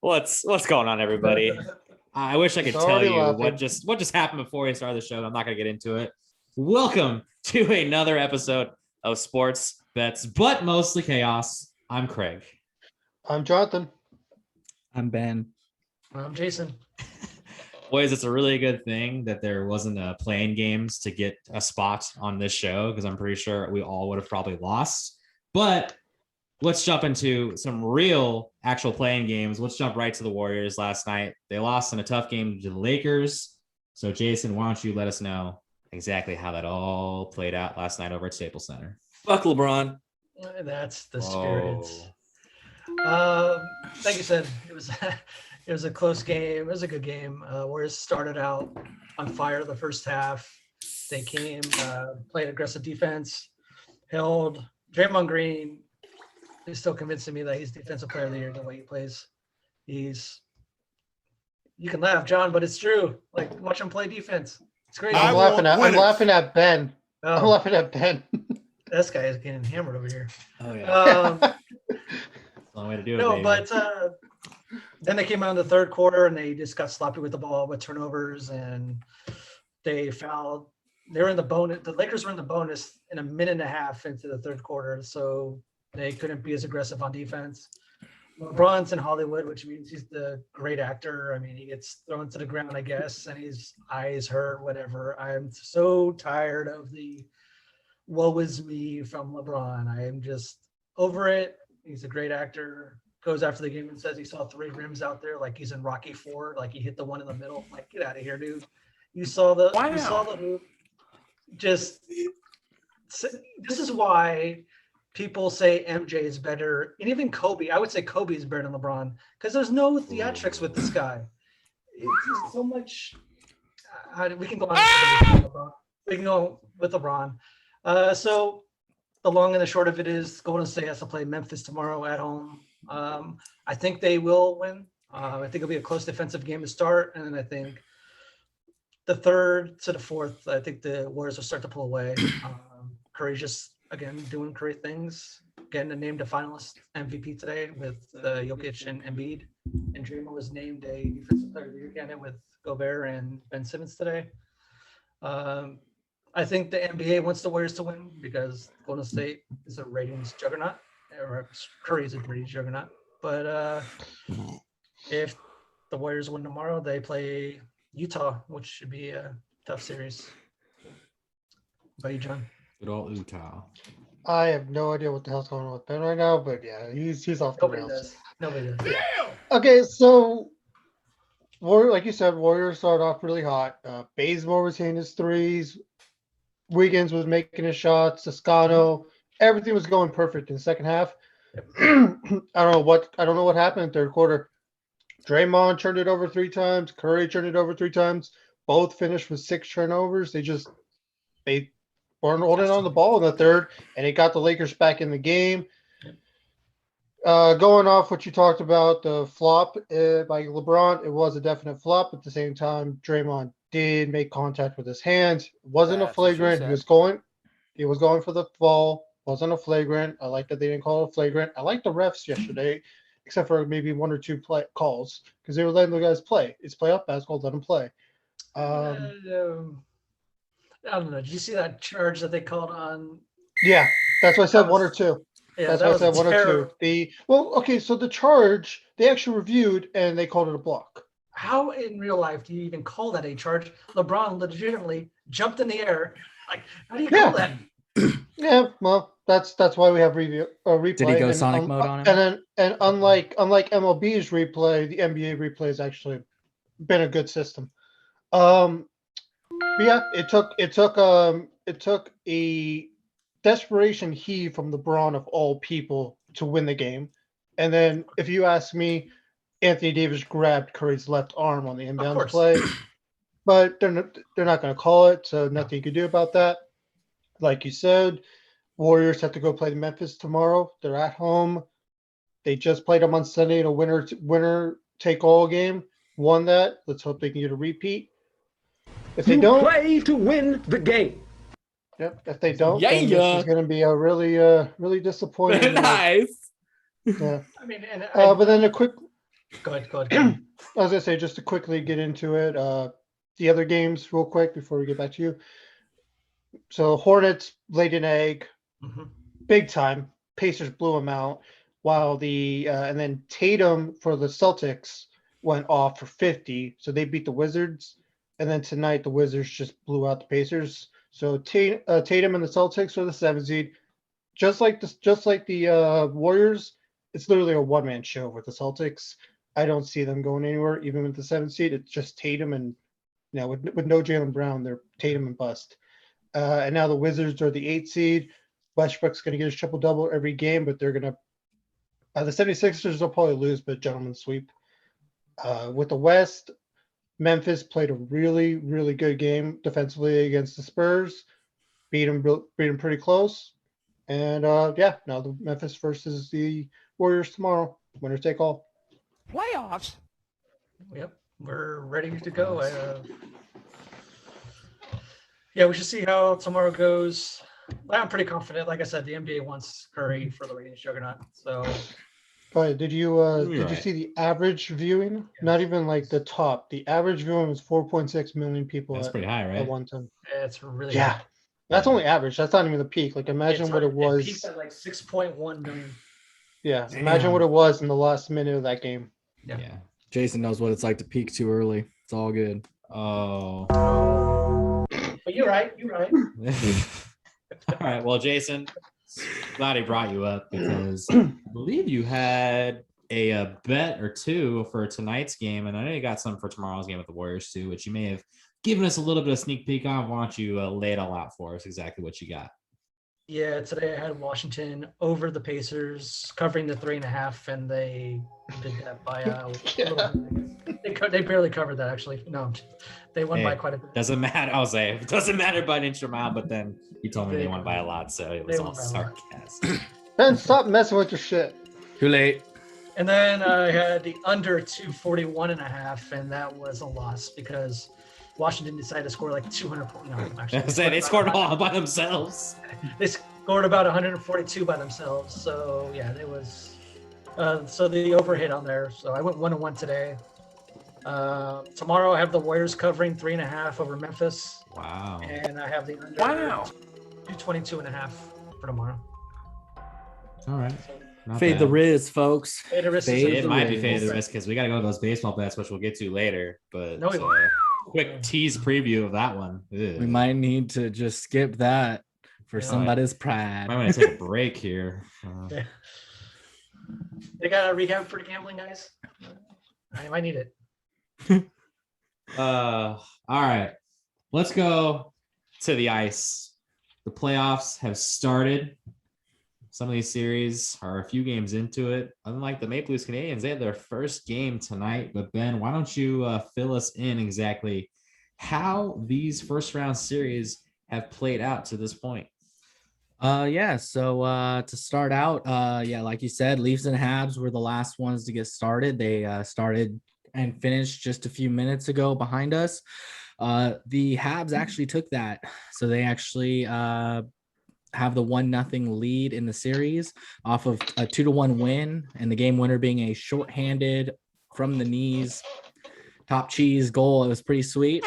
What's going on, everybody? I wish I could tell you laughing. what just happened before we started the show. I'm not gonna get into it. Welcome to another episode of Sports Bets, but mostly chaos. I'm Craig. I'm Jonathan. I'm Ben. I'm Jason. Boys, it's a really good thing that there wasn't playing games to get a spot on this show because I'm pretty sure we all would have probably lost. But let's jump into some real actual playing games. Let's jump right to the Warriors last night. They lost in a tough game to the Lakers. So, Jason, why don't you let us know exactly how that all played out last night over at Staples Center? Fuck LeBron. That's the spirit. Like you said, it was a close game. It was a good game. Warriors started out on fire the first half. They came, played aggressive defense, held Draymond Green. He's still convincing me that he's defensive player of the year the way he plays. You can laugh, John, but it's true. Like, watch him play defense. It's great. I'm laughing at Ben. Oh, I'm laughing at Ben. this guy is getting hammered over here. Oh, yeah. That's the only way to do it. No, baby. but then they came out in the third quarter and they just got sloppy with the ball with turnovers and they fouled. They were in the bonus. The Lakers were in the bonus in a minute and a half into the third quarter, so they couldn't be as aggressive on defense. LeBron's in Hollywood, which means he's the great actor. I mean, he gets thrown to the ground, I guess, and his eyes hurt, whatever. I'm so tired of the woe is me from LeBron. I am just over it. He's a great actor. Goes after the game and says he saw 3 rims out there, like he's in Rocky IV, like he hit the one in the middle. Like, get out of here, dude. You saw the hoop. Just this is why people say MJ is better, and even Kobe. I would say Kobe is better than LeBron because there's no theatrics with this guy. It's just so much. We can go on. We can go with LeBron. So the long and the short of it is Golden State has to play Memphis tomorrow at home. I think they will win. I think it'll be a close defensive game to start, and then I think the third to the fourth, I think the Warriors will start to pull away. Curry's just, again, doing great things, getting named a finalist MVP today with Jokic and Embiid. And Draymond was named a defensive player of the year candidate with Gobert and Ben Simmons today. I think the NBA wants the Warriors to win because Golden State is a ratings juggernaut, or Curry is a ratings juggernaut. But if the Warriors win tomorrow, they play Utah, which should be a tough series. How about you, John? Good old Utah. I have no idea what the hell's going on with Ben right now, but yeah, he's off the rails. Nobody does. Okay, so like you said, Warriors started off really hot. Bazemore was hitting his threes. Wiggins was making his shots. Toscano, everything was going perfect in the second half. I don't know what happened in the third quarter. Draymond turned it over 3 times. Curry turned it over 3 times. Both finished with 6 turnovers. They weren't holding on the ball in the third, and it got the Lakers back in the game. Going off what you talked about, the flop by LeBron, it was a definite flop. At the same time, Draymond did make contact with his hands. It wasn't a flagrant. He was going for the fall. Wasn't a flagrant. I like that they didn't call it a flagrant. I like the refs yesterday, except for maybe 1 or 2 calls, because they were letting the guys play. It's playoff basketball. Let them play. I don't know. Did you see that charge that they called on? Yeah, that's why I said 1 or 2. Yeah, that's why I said 1 or 2. So the charge they actually reviewed and they called it a block. How in real life do you even call that a charge? LeBron legitimately jumped in the air. Like, how do you call that? Yeah, well, that's why we have replay. Did he go Sonic mode on him? And unlike MLB's replay, the NBA replay has actually been a good system. But yeah, it took a desperation heave from LeBron of all people to win the game. And then, if you ask me, Anthony Davis grabbed Curry's left arm on the inbound play, but they're not going to call it, so nothing you can do about that. Like you said, Warriors have to go play the Memphis tomorrow. They're at home. They just played them on Sunday in a winner take all game. Won that. Let's hope they can get a repeat. If they don't play to win the game. Yep. If they don't, then this is going to be a really disappointing. Nice. Yeah. I mean, but then a quick Go ahead. I was gonna say, just to quickly get into it, the other games real quick before we get back to you. So Hornets laid an egg, big time. Pacers blew them out, while and then Tatum for the Celtics went off for 50, so they beat the Wizards. And then tonight the Wizards just blew out the Pacers. So Tatum and the Celtics are the 7 seed. Just like the Warriors, it's literally a one-man show with the Celtics. I don't see them going anywhere, even with the 7 seed. It's just Tatum and with no Jaylen Brown, they're Tatum and bust. And now the Wizards are the 8 seed. Westbrook's going to get his triple-double every game, but they're going to the 76ers will probably lose, but gentlemen sweep. With the West, Memphis played a really, really good game defensively against the Spurs. Beat them pretty close. And now the Memphis versus the Warriors tomorrow. Winner take all. Playoffs? Yep, we're ready to go. We should see how tomorrow goes. I'm pretty confident. Like I said, the NBA wants Curry for the ratings juggernaut. So, go ahead. Did you see the average viewing? Yes. Not even like the top. The average viewing was 4.6 million people. That's pretty high, right? At one time. It's really high. That's only average. That's not even the peak. Like imagine what it was. It peaked at like 6.1 million. Yeah, imagine what it was in the last minute of that game. Yeah. Jason knows what it's like to peak too early. It's all good. Oh. But you're right. All right. Well, Jason, glad he brought you up because I believe you had a bet or two for tonight's game, and I know you got some for tomorrow's game with the Warriors too, which you may have given us a little bit of sneak peek on. Why don't you lay it all out for us? Exactly what you got. Yeah, today I had Washington over the Pacers, covering the 3.5, and they did that by a little. They barely covered that, actually. No, they won by quite a bit. Doesn't matter. I'll say it doesn't matter by an inch or mile, but then you told me they won by a lot, so it was all sarcasm. Ben, stop messing with your shit. Too late. And then I had the under 241.5, and that was a loss because Washington decided to score like 200 points. No, actually. They scored all by themselves. They scored about 142 by themselves. So, yeah, it was so the overhit on there. So I went 1-1 today. Tomorrow I have the Warriors covering 3.5 over Memphis. Wow. And I have the under 222.5 for tomorrow. All right. Fade the Riz, folks. Fade the Riz. It might be fade the Riz because we got to go to those baseball bets, which we'll get to later. But quick tease preview of that one. Ew. We might need to just skip that for somebody's pride. I might take a break here. They got a recap for the gambling, guys. I might need it. All right. Let's go to the ice. The playoffs have started. Some of these series are a few games into it. Unlike the Maple Leafs Canadiens, they had their first game tonight. But Ben, why don't you fill us in exactly how these first round series have played out to this point? So to start out, like you said, Leafs and Habs were the last ones to get started. They started and finished just a few minutes ago behind us. The Habs actually took that. So they actually have the 1-0 lead in the series off of a 2-1 win, and the game winner being a shorthanded from the knees top cheese goal. It was pretty sweet.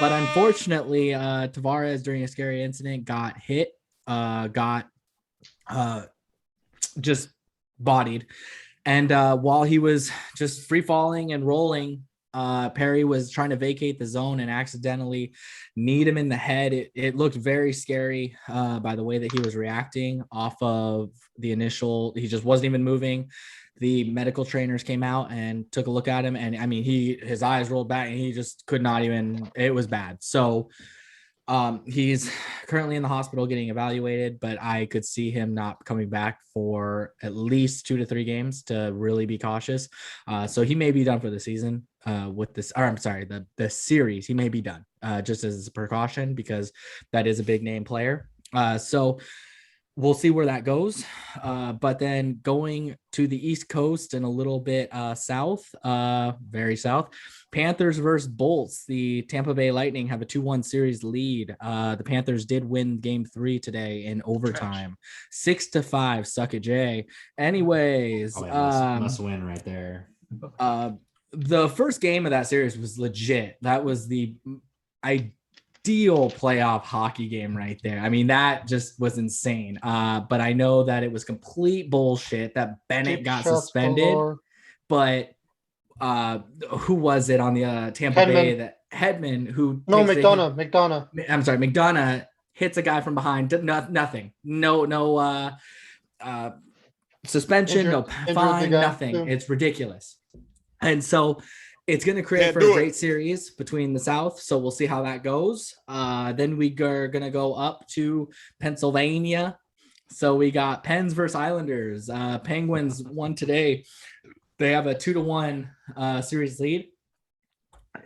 But unfortunately, Tavares during a scary incident got hit, just bodied. And while he was just free falling and rolling, Perry was trying to vacate the zone and accidentally kneed him in the head. It looked very scary by the way that he was reacting off of the initial. He just wasn't even moving. The medical trainers came out and took a look at him. And I mean, his eyes rolled back and he just could not even, it was bad. So he's currently in the hospital getting evaluated, but I could see him not coming back for at least 2 to 3 games to really be cautious. So he may be done for the season with this, or I'm sorry, the series. He may be done just as a precaution because that is a big name player. So we'll see where that goes. But then going to the East Coast and a little bit south, very south, Panthers versus Bolts. The Tampa Bay Lightning have a 2-1 series lead. The Panthers did win game 3 today in overtime, 6-5. Suck it, Jay. Anyways, must win right there. The first game of that series was legit. That was the ideal playoff hockey game right there. I mean, that just was insane. But I know that it was complete bullshit that Bennett got suspended. But who was it on the Tampa Bay that Hedman who McDonough. I'm sorry, McDonough hits a guy from behind. Nothing. No suspension, no fine, nothing. Too. It's ridiculous. And so it's going to create a great series between the South. So we'll see how that goes. Then we are going to go up to Pennsylvania. So we got Pens versus Islanders. Penguins won today. They have a 2-1 series lead.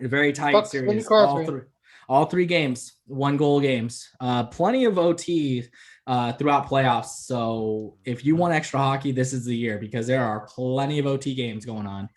A very tight series. All three games, 1-goal games. Plenty of OT throughout playoffs. So if you want extra hockey, this is the year because there are plenty of OT games going on.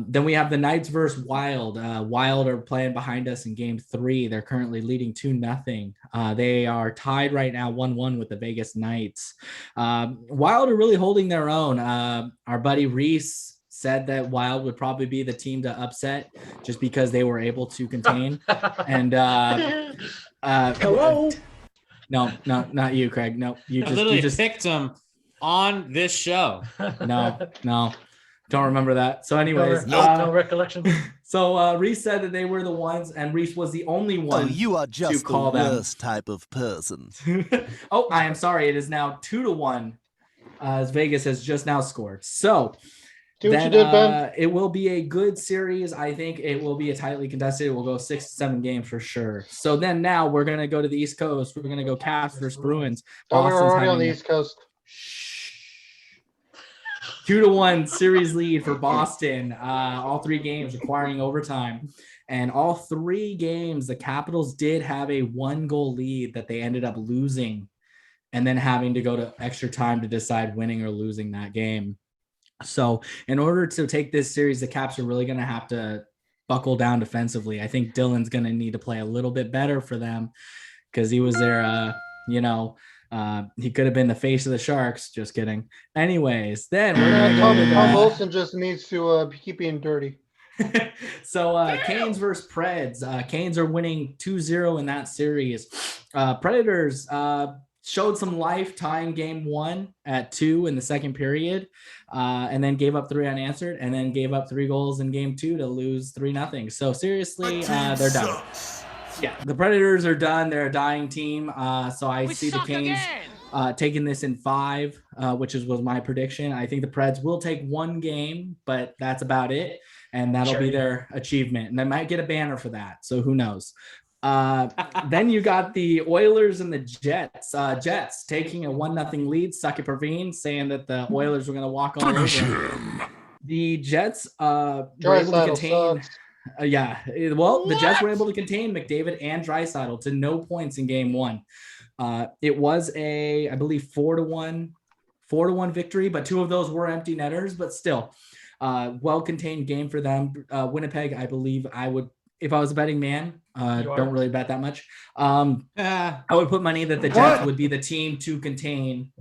Then we have the Knights versus Wild. Wild are playing behind us in game 3. They're currently leading 2-0. They are tied right now 1-1 with the Vegas Knights. Wild are really holding their own. Our buddy Reese said that Wild would probably be the team to upset just because they were able to contain. And hello. No, not you, Craig. No, you just picked them on this show. No. Don't remember that. So anyways, no recollection. So Reese said that they were the ones, and Reese was the only one. Oh, you are just the worst type of person. Oh, I am sorry. It is now 2-1 as Vegas has just now scored. So then it will be a good series. I think it will be a tightly contested. It will go 6-7 games for sure. So then now we're going to go to the East Coast. We're going to go Caps versus Bruins. Oh, we're already on the East Coast. 2-1 series lead for Boston. All 3 games requiring overtime. And all 3 games, the Capitals did have a 1-goal lead that they ended up losing and then having to go to extra time to decide winning or losing that game. So in order to take this series, the Caps are really going to have to buckle down defensively. I think Dylan's going to need to play a little bit better for them because he was there, he could have been the face of the Sharks. Just kidding. Anyways, then we're going to go to Tom Wilson just needs to keep being dirty. So Canes versus Preds. Canes are winning 2-0 in that series. Predators showed some life, tying game 1 at 2 in the second period, and then gave up 3 unanswered, and then gave up 3 goals in game 2 to lose 3-0. So seriously, they're done. Yeah, the Predators are done. They're a dying team. So I see the Canes taking this in 5, which was my prediction. I think the Preds will take 1 game, but that's about it. And that'll be their achievement. And they might get a banner for that. So who knows? Then you got the Oilers and the Jets. Jets taking a 1-0 lead. Suck it, Praveen, saying that the Oilers were going to walk all over. The Jets were able to contain... the Jets were able to contain McDavid and Draisaitl to no points in game 1. It was I believe 4-1 victory, but 2 of those were empty netters, but still well-contained game for them. Winnipeg, I believe I would, if I was a betting man, don't really bet that much. I would put money that the Jets would be the team to contain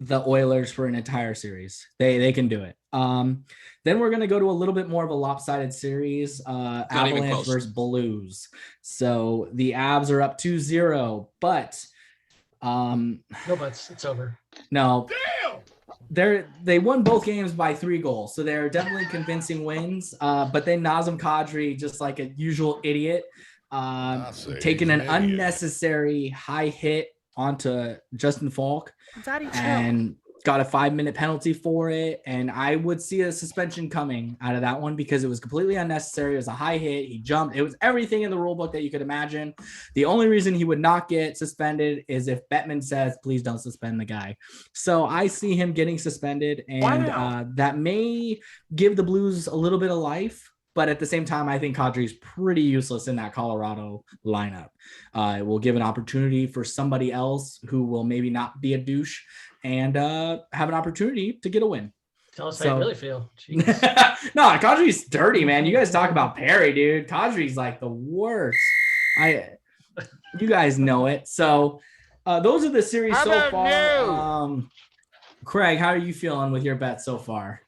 the Oilers for an entire series. They can do it. Then we're going to go to a little bit more of a lopsided series, Avalanche versus Blues. So the Avs are up 2-0, but no buts. It's over. No. They won both games by 3 goals, so they're definitely convincing wins. But then Nazem Kadri, just like a usual idiot, taking an unnecessary high hit onto Justin Falk and got a 5-minute penalty for it. And I would see a suspension coming out of that one because it was completely unnecessary. It was a high hit. He jumped. It was everything in the rule book that you could imagine. The only reason he would not get suspended is if Bettman says, please don't suspend the guy. So I see him getting suspended, and that may give the Blues a little bit of life. But at the same time, I think Kadri's pretty useless in that Colorado lineup. It will give an opportunity for somebody else who will maybe not be a douche and have an opportunity to get a win. Tell us how you really feel. No, Kadri's dirty, man. You guys talk about Perry, dude. Kadri's like the worst. You guys know it. So those are the series so far. Craig, how are you feeling with your bet so far?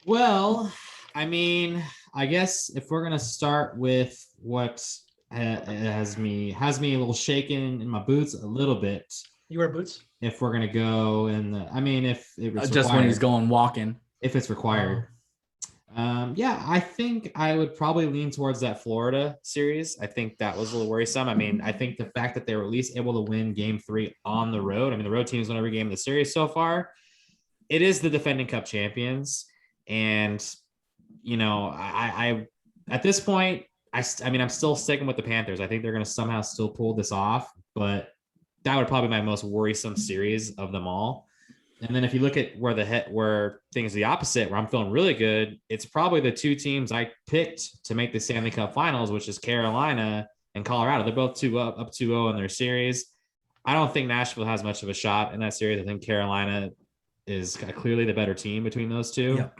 Well, I mean, I guess if we're gonna start with what has me a little shaken in my boots a little bit. You wear boots? If we're gonna go in the, I mean, if it's just required, when he's going walking, if it's required. Yeah, I think I would probably lean towards that Florida series. I think that was a little worrisome. I mean, I think the fact that they were at least able to win game 3 on the road. I mean, the road team's won every game of the series so far. It is the defending Cup champions. And, you know, I at this point, I mean, I'm still sticking with the Panthers. I think they're going to somehow still pull this off, but that would probably be my most worrisome series of them all. And then if you look at where things are the opposite, where I'm feeling really good, it's probably the two teams I picked to make the Stanley Cup Finals, which is Carolina and Colorado. They're both up 2-0 in their series. I don't think Nashville has much of a shot in that series. I think Carolina is clearly the better team between those two. Yep.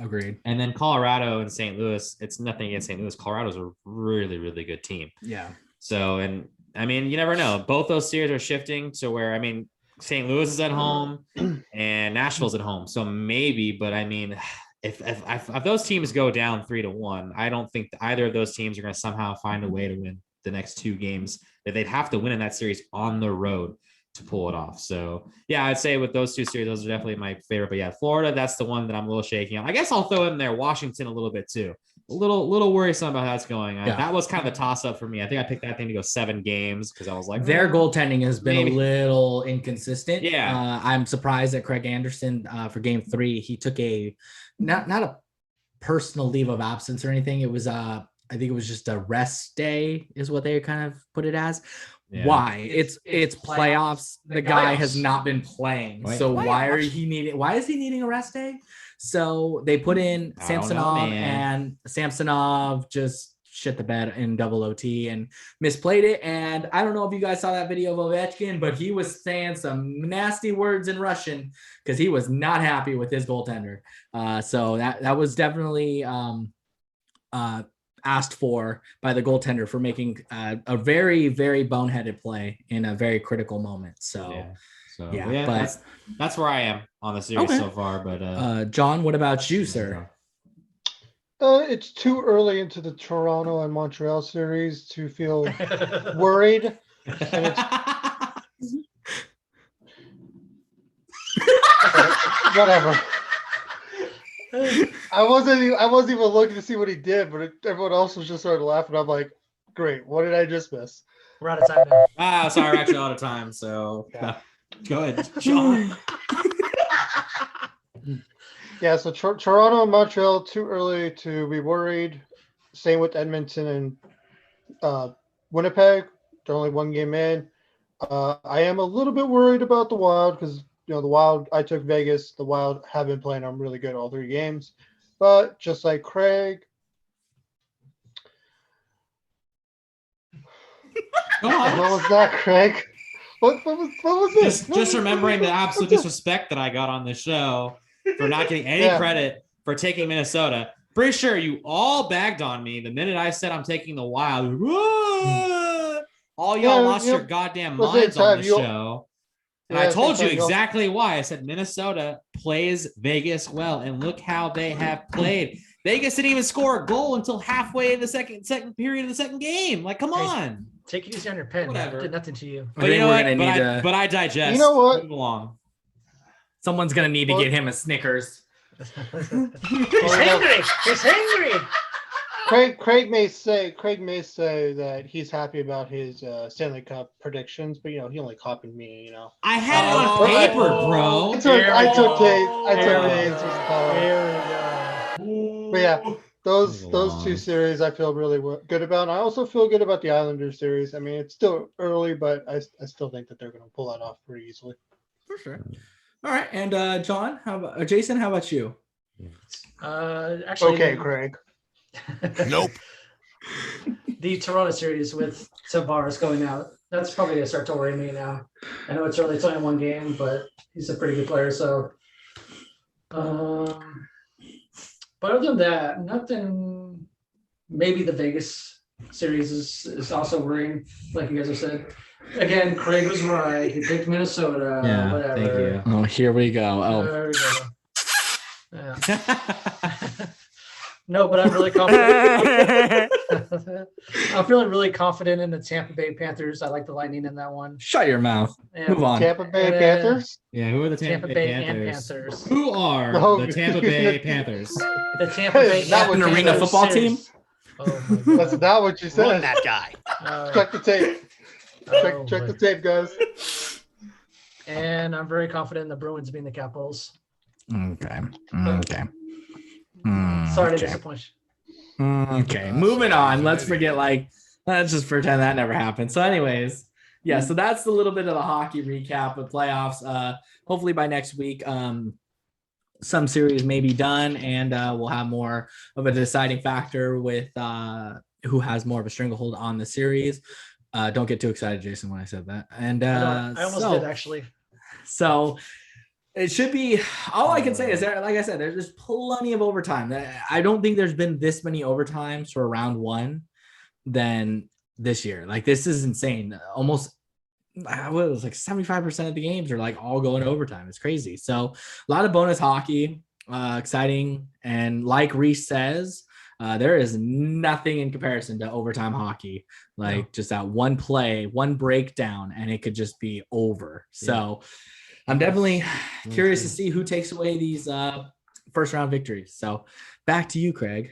Agreed. And then Colorado and St. Louis, it's nothing against St. Louis. Colorado's a really, really good team. Yeah. So, and I mean, you never know. Both those series are shifting to where, I mean, St. Louis is at home and Nashville's at home. So maybe, but I mean, if those teams go down 3-1, I don't think either of those teams are going to somehow find a way to win the next 2 games. That they'd have to win in that series on the road to pull it off. So yeah, I'd say with those two series, those are definitely my favorite. But yeah, Florida, that's the one that I'm a little shaky on. I guess I'll throw in there Washington a little bit too. A little worrisome about how that's going. Yeah. That was kind of a toss-up for me. I think I picked that thing to go 7 games because I was like, their goaltending has been a little inconsistent. Yeah. I'm surprised that Craig Anderson for game 3, he took a not a personal leave of absence or anything. It was I think it was just a rest day is what they kind of put it as. Yeah. Why? It's playoffs. The guy has not been playing. So why is he needing a rest day? So they put in Samsonov, and Samsonov just shit the bed in double OT and misplayed it. And I don't know if you guys saw that video of Ovechkin, but he was saying some nasty words in Russian because he was not happy with his goaltender. So that was definitely asked for by the goaltender for making a very, very boneheaded play in a very critical moment. So yeah, but that's where I am on the series so far. But John, what about you, sir? It's too early into the Toronto and Montreal series to feel worried. And whatever. I wasn't even looking to see what he did, but everyone else was just started laughing. I'm like, great, what did I just miss? We're out of time now. Sorry, we're actually out of time. So go ahead, John. Yeah, so Toronto and Montreal, too early to be worried. Same with Edmonton and Winnipeg. They're only 1 game in. I am a little bit worried about the Wild because, you know, the Wild, I took Vegas. The Wild have been playing them really good all 3 games. But just like Craig. What was that, Craig? What was this? Just remembering the absolute disrespect that I got on this show for not getting any credit for taking Minnesota. Pretty sure you all bagged on me the minute I said I'm taking the Wild. All y'all lost your goddamn minds on the show. And I told you exactly why. I said Minnesota plays Vegas well, and look how they have played. Vegas didn't even score a goal until halfway in the second period of the second game. Like, come on. Take it easy on your pen. Whatever. Did nothing to you. But you know what? But I digest. You know what? Move along. Someone's gonna need to get him a Snickers. He's hungry. He's hungry. Craig may say that he's happy about his Stanley Cup predictions, but you know he only copied me. You know, I had it on paper, bro. I took Dave's But yeah, those 2 series I feel really good about. And I also feel good about the Islanders series. I mean, it's still early, but I still think that they're going to pull that off pretty easily. For sure. All right, and John, Jason, how about you? Actually, Okay, Craig. Nope. The Toronto series with Tavares going out. That's probably gonna start to worry me now. I know it's early; it's only one game, but he's a pretty good player. So, but other than that, nothing. Maybe the Vegas series is also worrying, like you guys have said. Again, Craig was right. He picked Minnesota. Yeah, whatever. thank you. Oh, here we go. Oh, There we go. Yeah. No, but I'm really confident. I'm feeling really confident in the Tampa Bay Panthers. I like the Lightning in that one. shut your mouth. And Move on. Tampa Bay And, Panthers. Yeah, who are the Tampa, Bay and Panthers? Panthers. Who are Oh, the Tampa Bay Panthers? The Tampa Bay That was an Panthers arena football team. series. Oh my God. That's not what you said. Run that guy. Check the tape. Oh, Check the boy. tape, guys. And I'm very confident in the Bruins being the Capitals. Okay. Sorry to Okay. disappoint you. Okay, moving on. Let's forget, let's just pretend that never happened. So, anyways, yeah, so that's a little bit of the hockey recap of playoffs. Hopefully by next week, some series may be done, and we'll have more of a deciding factor with who has more of a stranglehold on the series. Don't get too excited, Jason, when I said that. And I almost did, actually. So it should be, all I can say is that, like I said, there's plenty of overtime. I don't think there's been this many overtimes for round one than this year. Like, this is insane. Almost, what it was like 75% of the games are like all going to overtime. It's crazy. So a lot of bonus hockey, exciting. And like Reese says, there is nothing in comparison to overtime hockey. Like, just that one play, one breakdown, and it could just be over. So I'm definitely curious to see who takes away these first round victories. So back to you, Craig.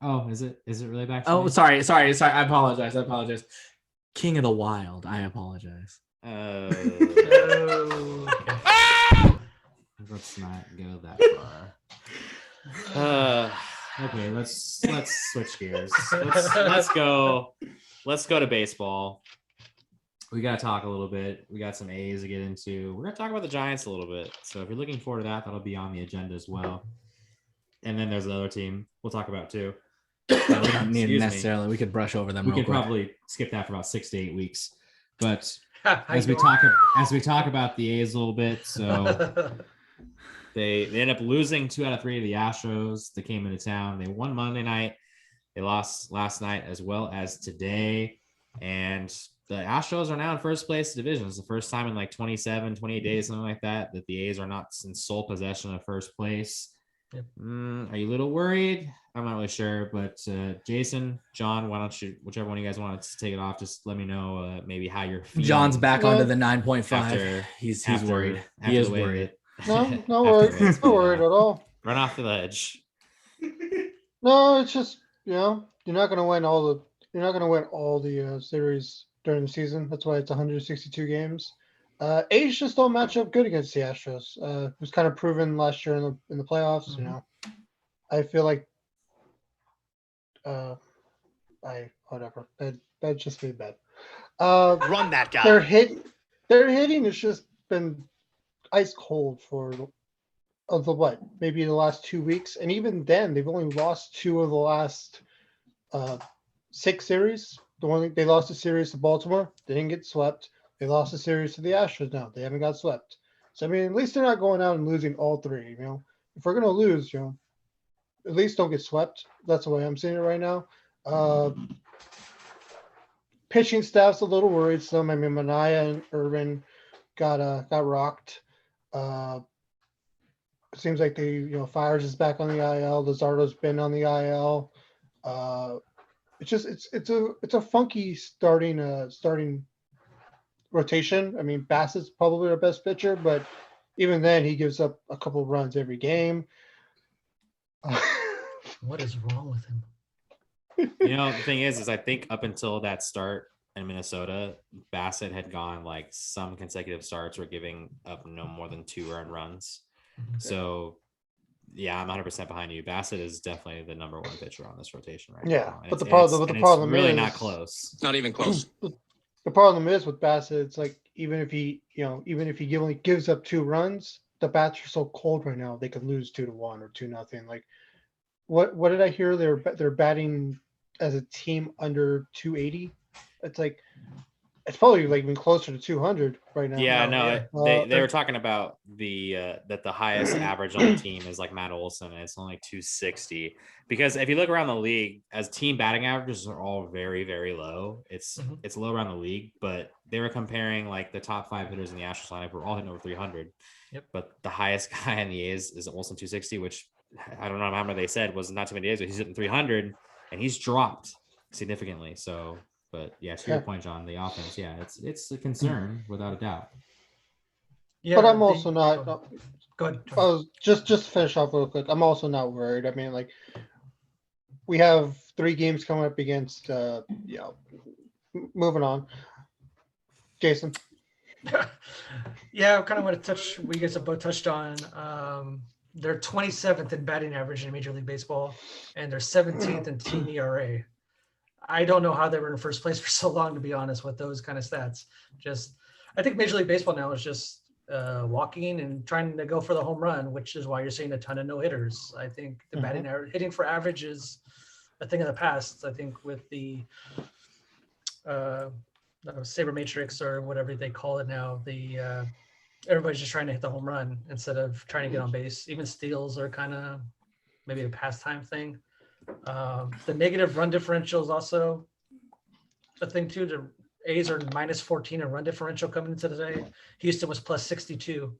Oh, is it really back to Oh, me? sorry. I apologize. King of the Wild. I apologize. Let's not go that far. Okay, let's switch gears. Let's go to baseball. We got to talk a little bit. We got some A's to get into. We're going to talk about the Giants a little bit. So if you're looking forward to that, that'll be on the agenda as well. And then there's another team we'll talk about too. We don't need necessarily. We could brush over them. We real could quick. probably skip that for about 6 to 8 weeks. But How as you we talk about the A's a little bit, so doing? they ended up losing 2 out of 3 of the Astros. They came into town. They won Monday night. They lost last night as well as today. And the Astros are now in first place in the division. It's the first time in like 27, 28 days, something like that the A's are not in sole possession of first place. Yep. Are you a little worried? I'm not really sure, but Jason, John, why don't you, whichever one of you guys want to take it off, just let me know maybe how you're feeling. John's back onto the 9.5. after- He's after- worried. after He is the way worried. that- No after worries. it's Not worried at all. Run off the ledge. No, it's just, you're not going to win all the series during the season. That's why it's 162 games. A's just don't match up good against the Astros. It was kind of proven last year in the playoffs. I feel like whatever. That's just me bad. Run that guy. Their hitting has just been ice cold for maybe the last 2 weeks, and even then they've only lost 2 of the last 6 series. The one they lost a series to Baltimore, they didn't get swept. They lost a series to the Astros. Now they haven't got swept. So I mean, at least they're not going out and losing all 3. If we're gonna lose, at least don't get swept. That's the way I'm seeing it right now. Pitching staff's a little worrisome. I mean, Manaea and Irvin got rocked. It seems like Fires is back on the IL. Luzardo's been on the IL. It's a funky starting rotation. I mean, Bassett's probably our best pitcher, but even then, he gives up a couple of runs every game. What is wrong with him? The thing is I think up until that start in Minnesota, Bassett had gone like some consecutive starts were giving up no more than 2 earned runs. So yeah, I'm 100% behind you. Bassett is definitely the number 1 pitcher on this rotation right now. But the problem really is not close. Not even close. The problem is with Bassett, it's like even if he only gives up 2 runs, the bats are so cold right now. They could lose 2-1 or 2-0. Like, what did I hear? They're batting as a team under 280. It's like it's probably like even closer to 200 right now. Yeah, No, no, yeah. they were talking about that the highest average on the team is like Matt Olson, and it's only 260. Because if you look around the league, as team batting averages are all very, very low. It's low around the league, but they were comparing like the top 5 hitters in the Astros lineup were all hitting over 300. Yep. But the highest guy in the A's is Olson 260, which I don't know how many they said was not too many days, but he's hitting 300, and he's dropped significantly. So. But yeah, to your point, John, the offense, yeah, it's a concern without a doubt. Yeah, But I'm also not. Go ahead. I was just to finish off real quick. I'm also not worried. I mean, like we have 3 games coming up against. Moving on, Jason. Yeah, I kind of want to touch. We guys have both touched on. They're 27th in batting average in Major League Baseball, and they're 17th in team ERA. I don't know how they were in first place for so long, to be honest, with those kind of stats. I think Major League Baseball now is just walking and trying to go for the home run, which is why you're seeing a ton of no hitters. I think the batting average, hitting for average is a thing of the past. I think with the Saber Matrix or whatever they call it now, everybody's just trying to hit the home run instead of trying to get on base. Even steals are kind of maybe a pastime thing. The negative run differential is also a thing too. The A's are -14 in run differential coming into today. Houston was +62.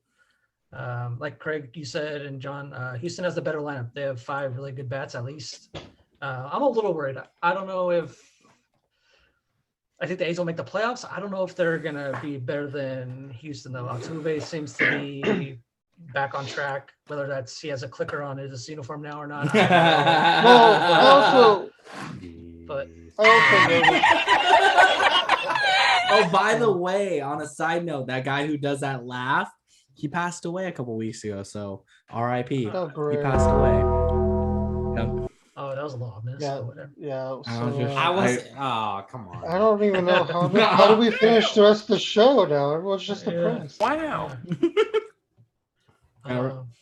Like Craig, you said, and John, Houston has the better lineup. They have 5 really good bats at least. I'm a little worried. I don't know if I think the A's will make the playoffs. I don't know if they're gonna be better than Houston though. Altuve seems to be back on track, whether that's he has a clicker on his uniform now or not. Oh, by the way, on a side note, that guy who does that laugh, he passed away a couple weeks ago. So R.I.P. He passed away. Yep. Oh, that was a little miss. Yeah, Or whatever. yeah. Oh, come on. I don't even know how do we finish the rest of the show now? Everyone's just depressed. Wow.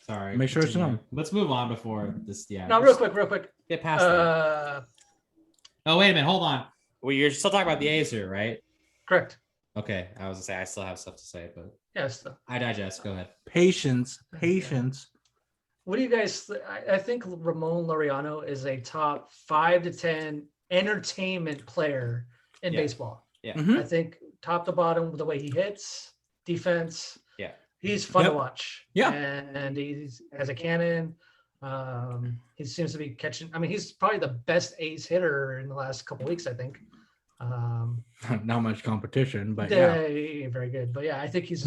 Sorry. Make sure it's on. Let's move on before this. Yeah. No, real quick. Get past that. Oh, wait a minute. Hold on. Well, you're still talking about the A's here, right? Correct. Okay. I was gonna say I still have stuff to say, but Yes. I digest. Go ahead. Patience. What do you guys? I think Ramon Laureano is a top 5 to 10 entertainment player in baseball. Yeah. I think top to bottom, the way he hits, defense. Yeah. He's fun to watch. Yeah. And he's has a cannon. He seems to be catching. I mean, he's probably the best A's hitter in the last couple of weeks, I think. Not much competition, but very good. But yeah, I think he's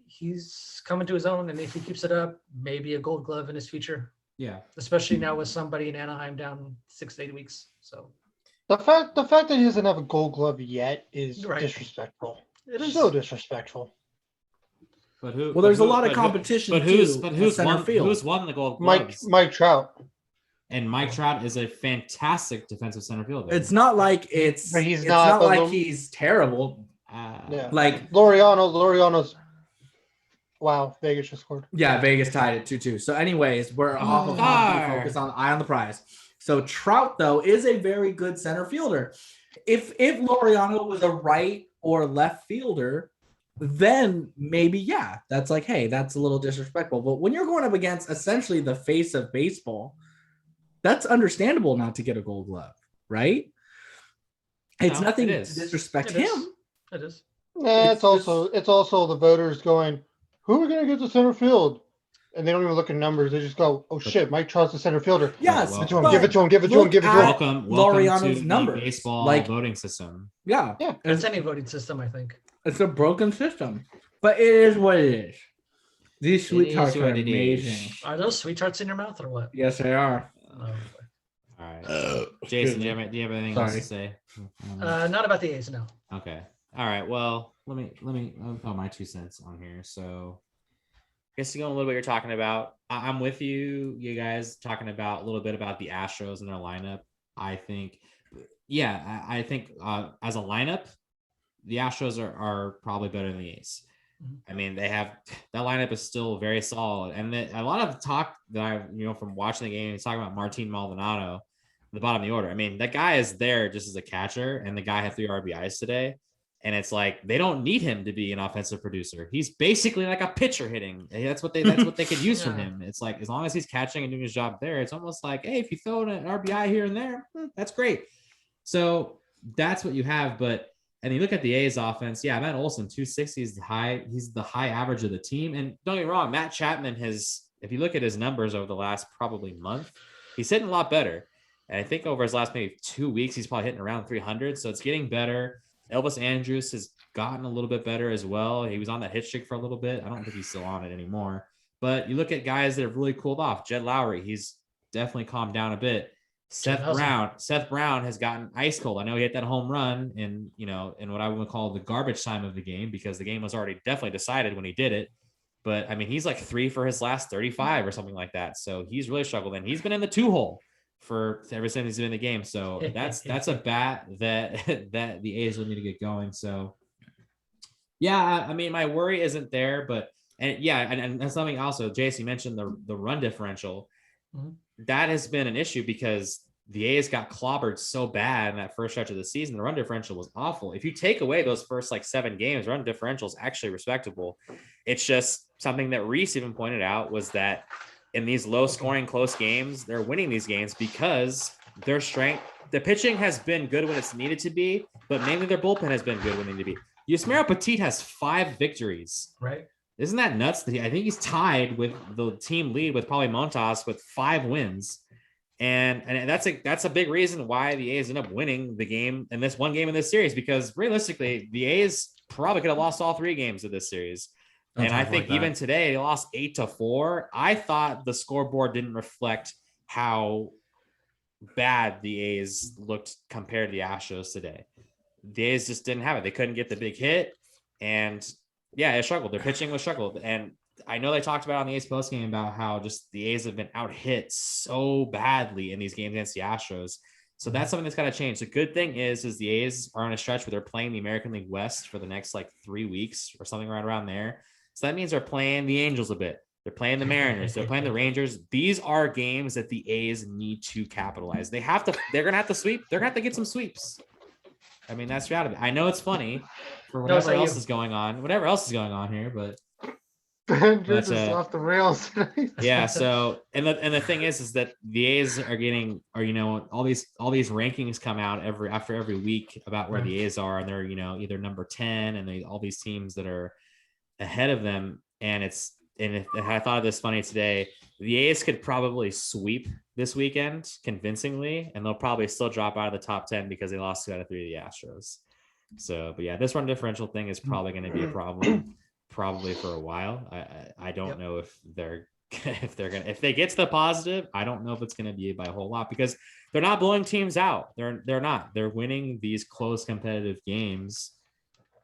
he's coming to his own, and if he keeps it up, maybe a Gold Glove in his future. Yeah. Especially now with somebody in Anaheim down 6 to 8 weeks. So the fact that he doesn't have a Gold Glove yet is disrespectful. It is so disrespectful. But who? Well, there's a lot of competition. But who's won the Gold Gloves? Mike Trout. And Mike Trout is a fantastic defensive center fielder. It's not like But it's not like he's terrible. Yeah. Like Laureano's. Wow, Vegas just scored. Yeah, Vegas tied it 2-2. So, anyways, we're off of hockey, focus on eye on the prize. So Trout though is a very good center fielder. If Laureano was a right or left fielder, then maybe that's like, hey, that's a little disrespectful. But when you're going up against essentially the face of baseball, that's understandable not to get a Gold Glove, right? It's nothing to disrespect him. It is. Yeah, it's also the voters going, who are we gonna get to center field? And they don't even look at numbers. They just go, "Oh shit, Mike Trout's the center fielder." Yes, give it to him. Welcome Laureano's to numbers. the baseball voting system. Yeah. It's any voting system, I think. It's a broken system, but it is what it is. These sweet tarts are amazing. Are those sweet tarts in your mouth or what? Yes, they are. Oh, all right, Jason, do you have anything else to say? Not about the A's, no. Okay. All right. Well, let me put my 2 cents on here. So, I guess to go a little bit, you're talking about. I'm with you guys talking about a little bit about the Astros and their lineup. I think, I think as a lineup, the Astros are probably better than the A's. I mean, that lineup is still very solid. And a lot of talk that from watching the game, he's talking about Martin Maldonado, the bottom of the order. I mean, that guy is there just as a catcher, and the guy had 3 RBIs today. And it's like they don't need him to be an offensive producer. He's basically like a pitcher hitting. That's what they could use from him. It's like as long as he's catching and doing his job there, it's almost like, hey, if you throw an RBI here and there, that's great. So that's what you have. And you look at the A's offense, Matt Olson, 260 is high. He's the high average of the team. And don't get me wrong, Matt Chapman if you look at his numbers over the last probably month, he's hitting a lot better. And I think over his last maybe 2 weeks, he's probably hitting around 300. So it's getting better. Elvis Andrus has gotten a little bit better as well. He was on that hit streak for a little bit. I don't think he's still on it anymore. But you look at guys that have really cooled off. Jed Lowry, he's definitely calmed down a bit. Seth Brown has gotten ice cold. I know he hit that home run in what I would call the garbage time of the game, because the game was already definitely decided when he did it. But I mean, he's like 3 for his last 35 or something like that. So he's really struggled, and he's been in the 2-hole for ever since he's been in the game. So that's a bat that the A's will need to get going. So I mean, my worry isn't there, and something also, JC mentioned the run differential. Mm-hmm. That has been an issue because the A's got clobbered so bad in that first stretch of the season. The run differential was awful. If you take away those first 7 games, run differential is actually respectable. It's just something that Reese even pointed out, was that in these low scoring close games, they're winning these games because their strength, the pitching has been good when it's needed to be, but mainly their bullpen has been good when they need to be. Yusmeiro Petit has 5 victories. Right. Isn't that nuts? I think he's tied with the team lead with probably Montas with 5 wins. And that's a big reason why the A's end up winning the game in this one game in this series, because realistically, the A's probably could have lost all 3 games of this series. And I think even today they lost 8-4. I thought the scoreboard didn't reflect how bad the A's looked compared to the Astros today. The A's just didn't have it. They couldn't get the big hit. And it struggled. Their pitching was struggled. And I know they talked about on the A's postgame about how just the A's have been out hit so badly in these games against the Astros. So that's something that's got to change. The good thing is the A's are on a stretch where they're playing the American League West for the next 3 weeks or something right around there. So that means they're playing the Angels a bit. They're playing the Mariners. They're playing the Rangers. These are games that the A's need to capitalize. They're going to have to sweep. They're going to have to get some sweeps. I mean, that's reality. I know it's funny for whatever else is going on here, but just off the rails. So and the thing is that the A's are getting, all these rankings come out after every week about where the A's are, and they're either number 10, and all these teams that are ahead of them. And I thought of this funny today. The A's could probably sweep this weekend convincingly, and they'll probably still drop out of the top 10 because they lost 2 out of 3 to the Astros. So, but this run differential thing is probably going to be a problem probably for a while. I don't know if if they get to the positive, I don't know if it's going to be by a whole lot, because they're not blowing teams out. They're winning these close competitive games.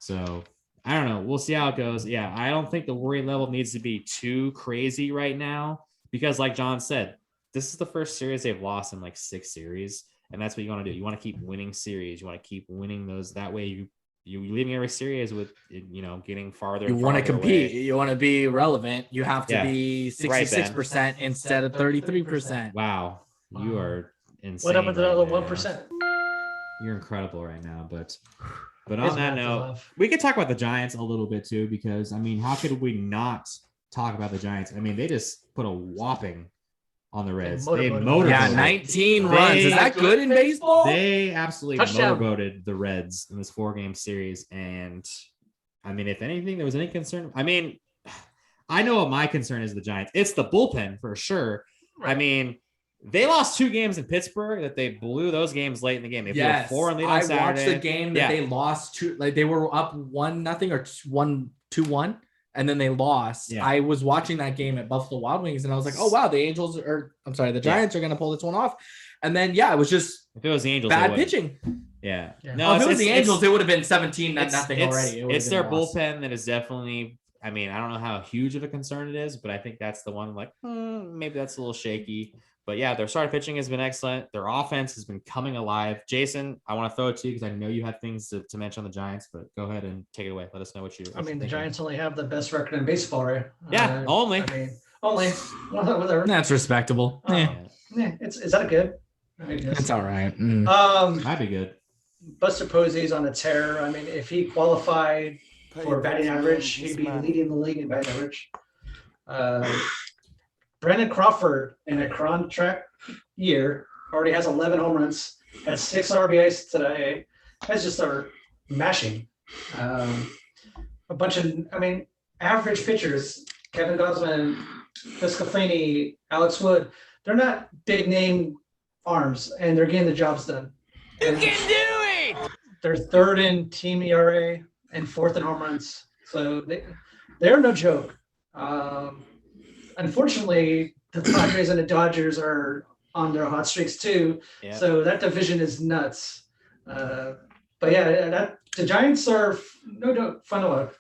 So I don't know. We'll see how it goes. I don't think the worry level needs to be too crazy right now, because like John said, this is the first series they've lost in 6 series. And that's what you want to do. You want to keep winning series. You want to keep winning those. That way you're leaving every series with, getting farther. You want to compete. Away. You want to be relevant. You have to be 66% instead of 33%. Wow. You are insane. What happened to the other 1%? You're incredible right now. But on that note, we could talk about the Giants a little bit too, because how could we not talk about the Giants? They just put a whopping on the Reds. They motorboated. 19 runs. Is that good in baseball? They absolutely motorboated the Reds in this 4-game series. And if anything, there was any concern. I know what my concern is with the Giants. It's the bullpen for sure. Right. They lost 2 games in Pittsburgh that they blew those games late in the game. They blew 4 and lead on Saturday. I watched the game that they lost 2, they were up 1-0 or 2-1. And then they lost. Yeah. I was watching that game at Buffalo Wild Wings, and I was like, oh, wow, the Giants are going to pull this one off. And then, it was just if it was the Angels, bad pitching. Yeah. No, if it was the Angels, it would have been 17-0 already. It's their bullpen that is definitely, I don't know how huge of a concern it is, but I think that's the one maybe that's a little shaky. But yeah, their starting pitching has been excellent. Their offense has been coming alive. Jason, I want to throw it to you because I know you had things to mention on the Giants, but go ahead and take it away. Let us know what you. I mean, the Giants only have the best record in baseball, right? Yeah, only. I mean, only. Whatever. That's respectable. Yeah, is that good? I guess. It's all right. Might be good. Buster Posey's on a tear. I mean, if he qualified for batting average, he'd be leading the league in batting average. Brandon Crawford in a contract year already has 11 home runs, has 6 RBIs today. That's just our mashing. A bunch of, average pitchers, Kevin Gausman, Piscofini, Alex Wood, they're not big name arms, and they're getting the jobs done. You can do it! They're 3rd in team ERA and 4th in home runs. So they're no joke. Unfortunately, the Padres and the Dodgers are on their hot streaks too. Yeah. So that division is nuts. But yeah, the Giants are no fun to watch.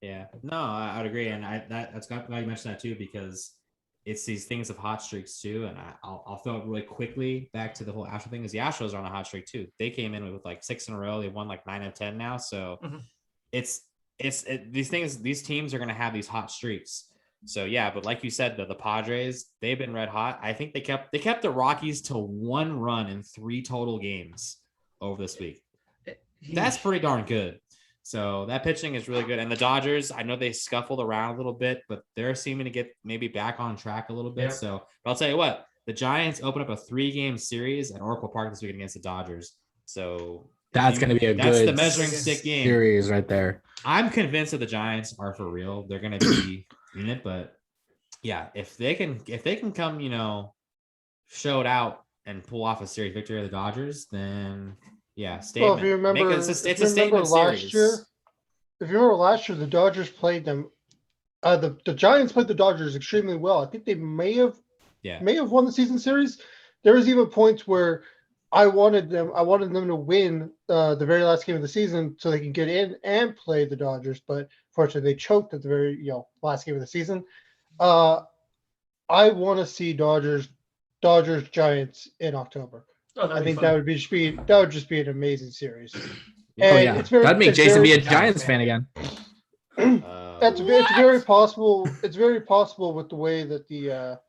Yeah, no, I would agree, and that's glad you mentioned that too, because it's these things of hot streaks too. And I'll throw it really quickly back to the whole Astros thing. Is the Astros are on a hot streak too. They came in with like 6 in a row. They've won like 9 of 10 now. So these teams are going to have these hot streaks. So yeah, but like you said, the Padres, they've been red hot. I think they kept the Rockies to 1 run in 3 total games over this week. That's pretty darn good. So that pitching is really good. And the Dodgers, I know they scuffled around a little bit, but they're seeming to get maybe back on track a little bit. Yeah. So but I'll tell you what, the Giants open up a 3-game series at Oracle Park this week against the Dodgers. So that's going to be that's the measuring stick game series right there. I'm convinced that the Giants are for real. They're going to be in it, but yeah, if they can come, show it out and pull off a series victory of the Dodgers, then yeah, statement. Well, if you remember, it's a statement series. If you remember last year, the Dodgers played them. The Giants played the Dodgers extremely well. I think they may have won the season series. There was even points where I wanted them to win the very last game of the season so they can get in and play the Dodgers. But fortunately, they choked at the very last game of the season. I want to see Dodgers Giants in October. Oh, I think fun. that would just be an amazing series. And that'd make Jason be a Giants fan again. It's very possible. It's very possible with the way that the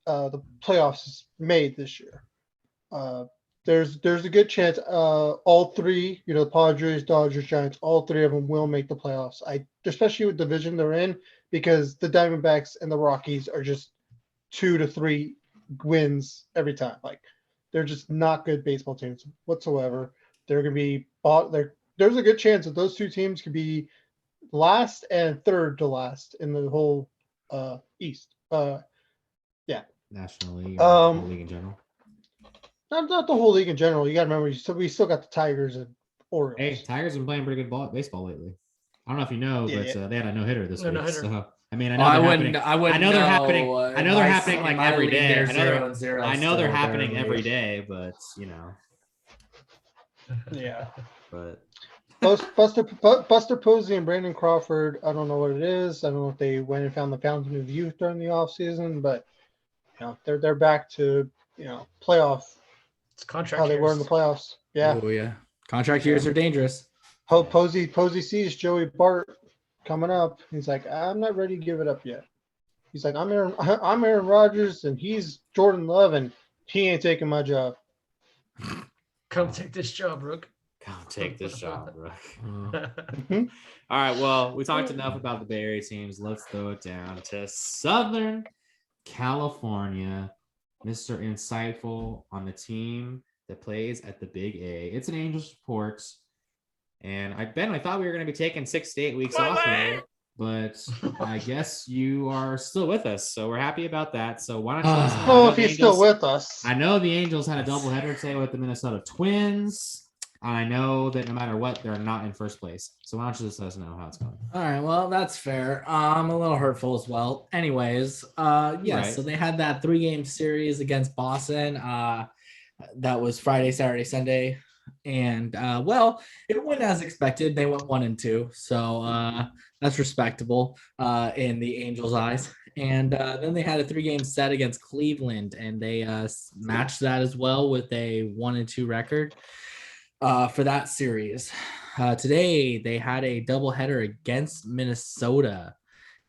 playoffs is made this year. There's a good chance all 3, Padres, Dodgers, Giants, all 3 of them will make the playoffs. Especially with the division they're in, because the Diamondbacks and the Rockies are just 2 to 3 wins every time. Like, they're just not good baseball teams whatsoever. They're going to be there's a good chance that those 2 teams could be last and 3rd to last in the whole East. National League, or league in general. Not the whole league in general. You got to remember, we still got the Tigers and Orioles. Hey, Tigers have been playing pretty good baseball lately. I don't know if you know, but they had a no-hitter this week. No-hitter. So I mean, I know they're happening like every day. I know they're happening every day, but Yeah. But Buster Posey and Brandon Crawford, I don't know what it is. I don't know if they went and found the fountain of youth during the offseason, but they're back to playoff. It's contract how they were in the playoffs. Yeah. Oh yeah. Contract years are dangerous. Posey sees Joey Bart coming up. He's like, I'm not ready to give it up yet. He's like, I'm Aaron Rodgers and he's Jordan Love and he ain't taking my job. Come take this job, Rook. Come take this job, Rook. All right. Well, we talked enough about the Bay Area teams. Let's throw it down to Southern California. Mr. Insightful on the team that plays at the Big A. It's an Angels report. And I thought we were going to be taking 6 to 8 weeks off here, but I guess you are still with us. So we're happy about that. So why don't you know if he's still with us? I know the Angels had a doubleheader today with the Minnesota Twins. I know that no matter what, they're not in first place. So why don't you just let us know how it's going? All right. Well, that's fair. I'm a little hurtful as well. Anyways, So they had that 3-game series against Boston. That was Friday, Saturday, Sunday. And it went as expected. They went 1-2. So that's respectable in the Angels' eyes. And then they had a 3-game set against Cleveland, and they matched that as well with a 1-2 record for that series. Today they had a doubleheader against Minnesota,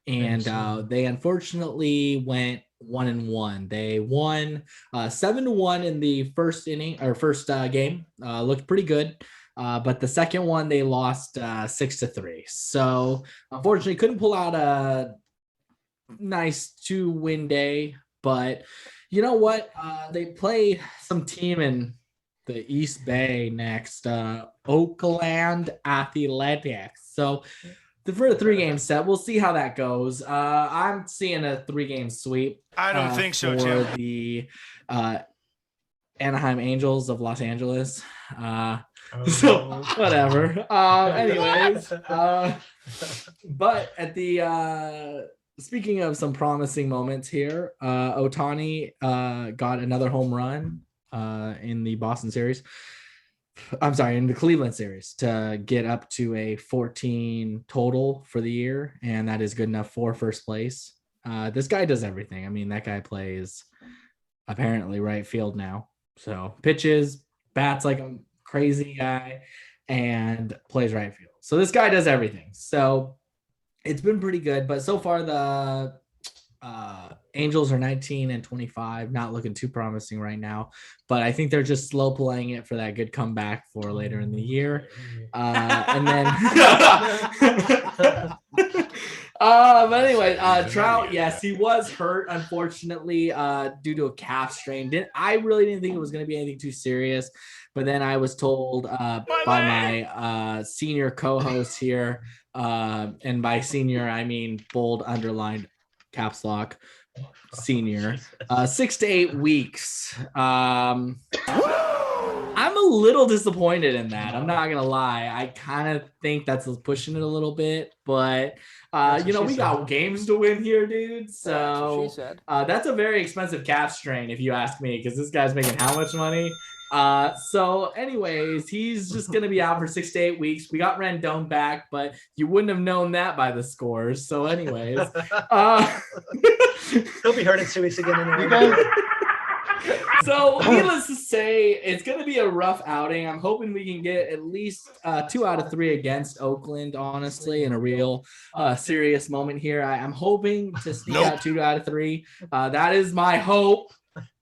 and they unfortunately went 1-1. They won 7-1 in the first inning or first game. Looked pretty good. But the second one they lost 6-3. So unfortunately couldn't pull out a nice 2-win day. But you know what? They play some team in the East Bay next, Oakland Athletics. So for a 3-game set, we'll see how that goes. I'm seeing a 3-game sweep. I don't think so, for Tim. the Anaheim Angels of Los Angeles. So whatever. Anyways, but at the speaking of some promising moments here, Ohtani got another home run in the Boston series. I'm sorry, in the Cleveland series to get up to a 14 total for the year, and that is good enough for first place. This guy does everything. I mean, that guy plays apparently right field now. So pitches, bats like a crazy guy, and plays right field. So this guy does everything. So it's been pretty good, but so far the Angels are 19-25, not looking too promising right now, but I think they're just slow playing it for that good comeback for later in the year. And then but anyway, Trout, yes, he was hurt, unfortunately, due to a calf strain. I really didn't think it was going to be anything too serious, but then I was told by my senior co-host here, and by senior, I mean bold, underlined, caps lock, senior, 6 to 8 weeks. I'm a little disappointed in that. I'm not gonna lie. I kind of think that's pushing it a little bit, but we got games to win here, dude. So that's a very expensive cap strain, if you ask me, because this guy's making how much money? So anyways, he's just going to be out for 6 to 8 weeks. We got Rendon back, but you wouldn't have known that by the scores. So anyways, he'll be hurt in 2 weeks again. Anyway. So needless to say, it's going to be a rough outing. I'm hoping we can get at least 2 out of 3 against Oakland, honestly, in a real serious moment here. I'm hoping to sneak out 2 out of 3. That is my hope.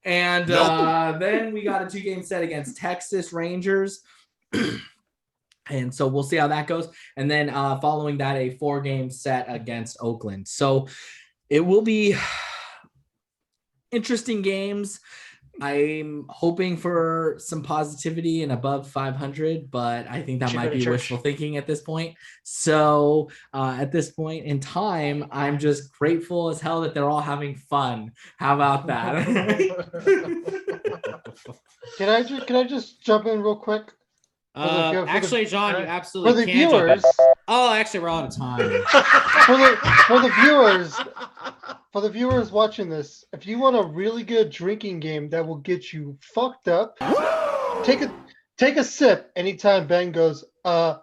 And then we got a 2-game set against Texas Rangers. And so we'll see how that goes. And then following that, a 4-game set against Oakland. So it will be interesting games. I'm hoping for some positivity and above 500, but I think that might be wishful thinking at this point. So at this point in time, I'm just grateful as hell that they're all having fun. How about that? Can I just jump in real quick? Actually, John, you absolutely for the can. Viewers. Oh, actually, we're out of time. For the viewers watching this, if you want a really good drinking game that will get you fucked up, take a sip anytime Ben goes, Oh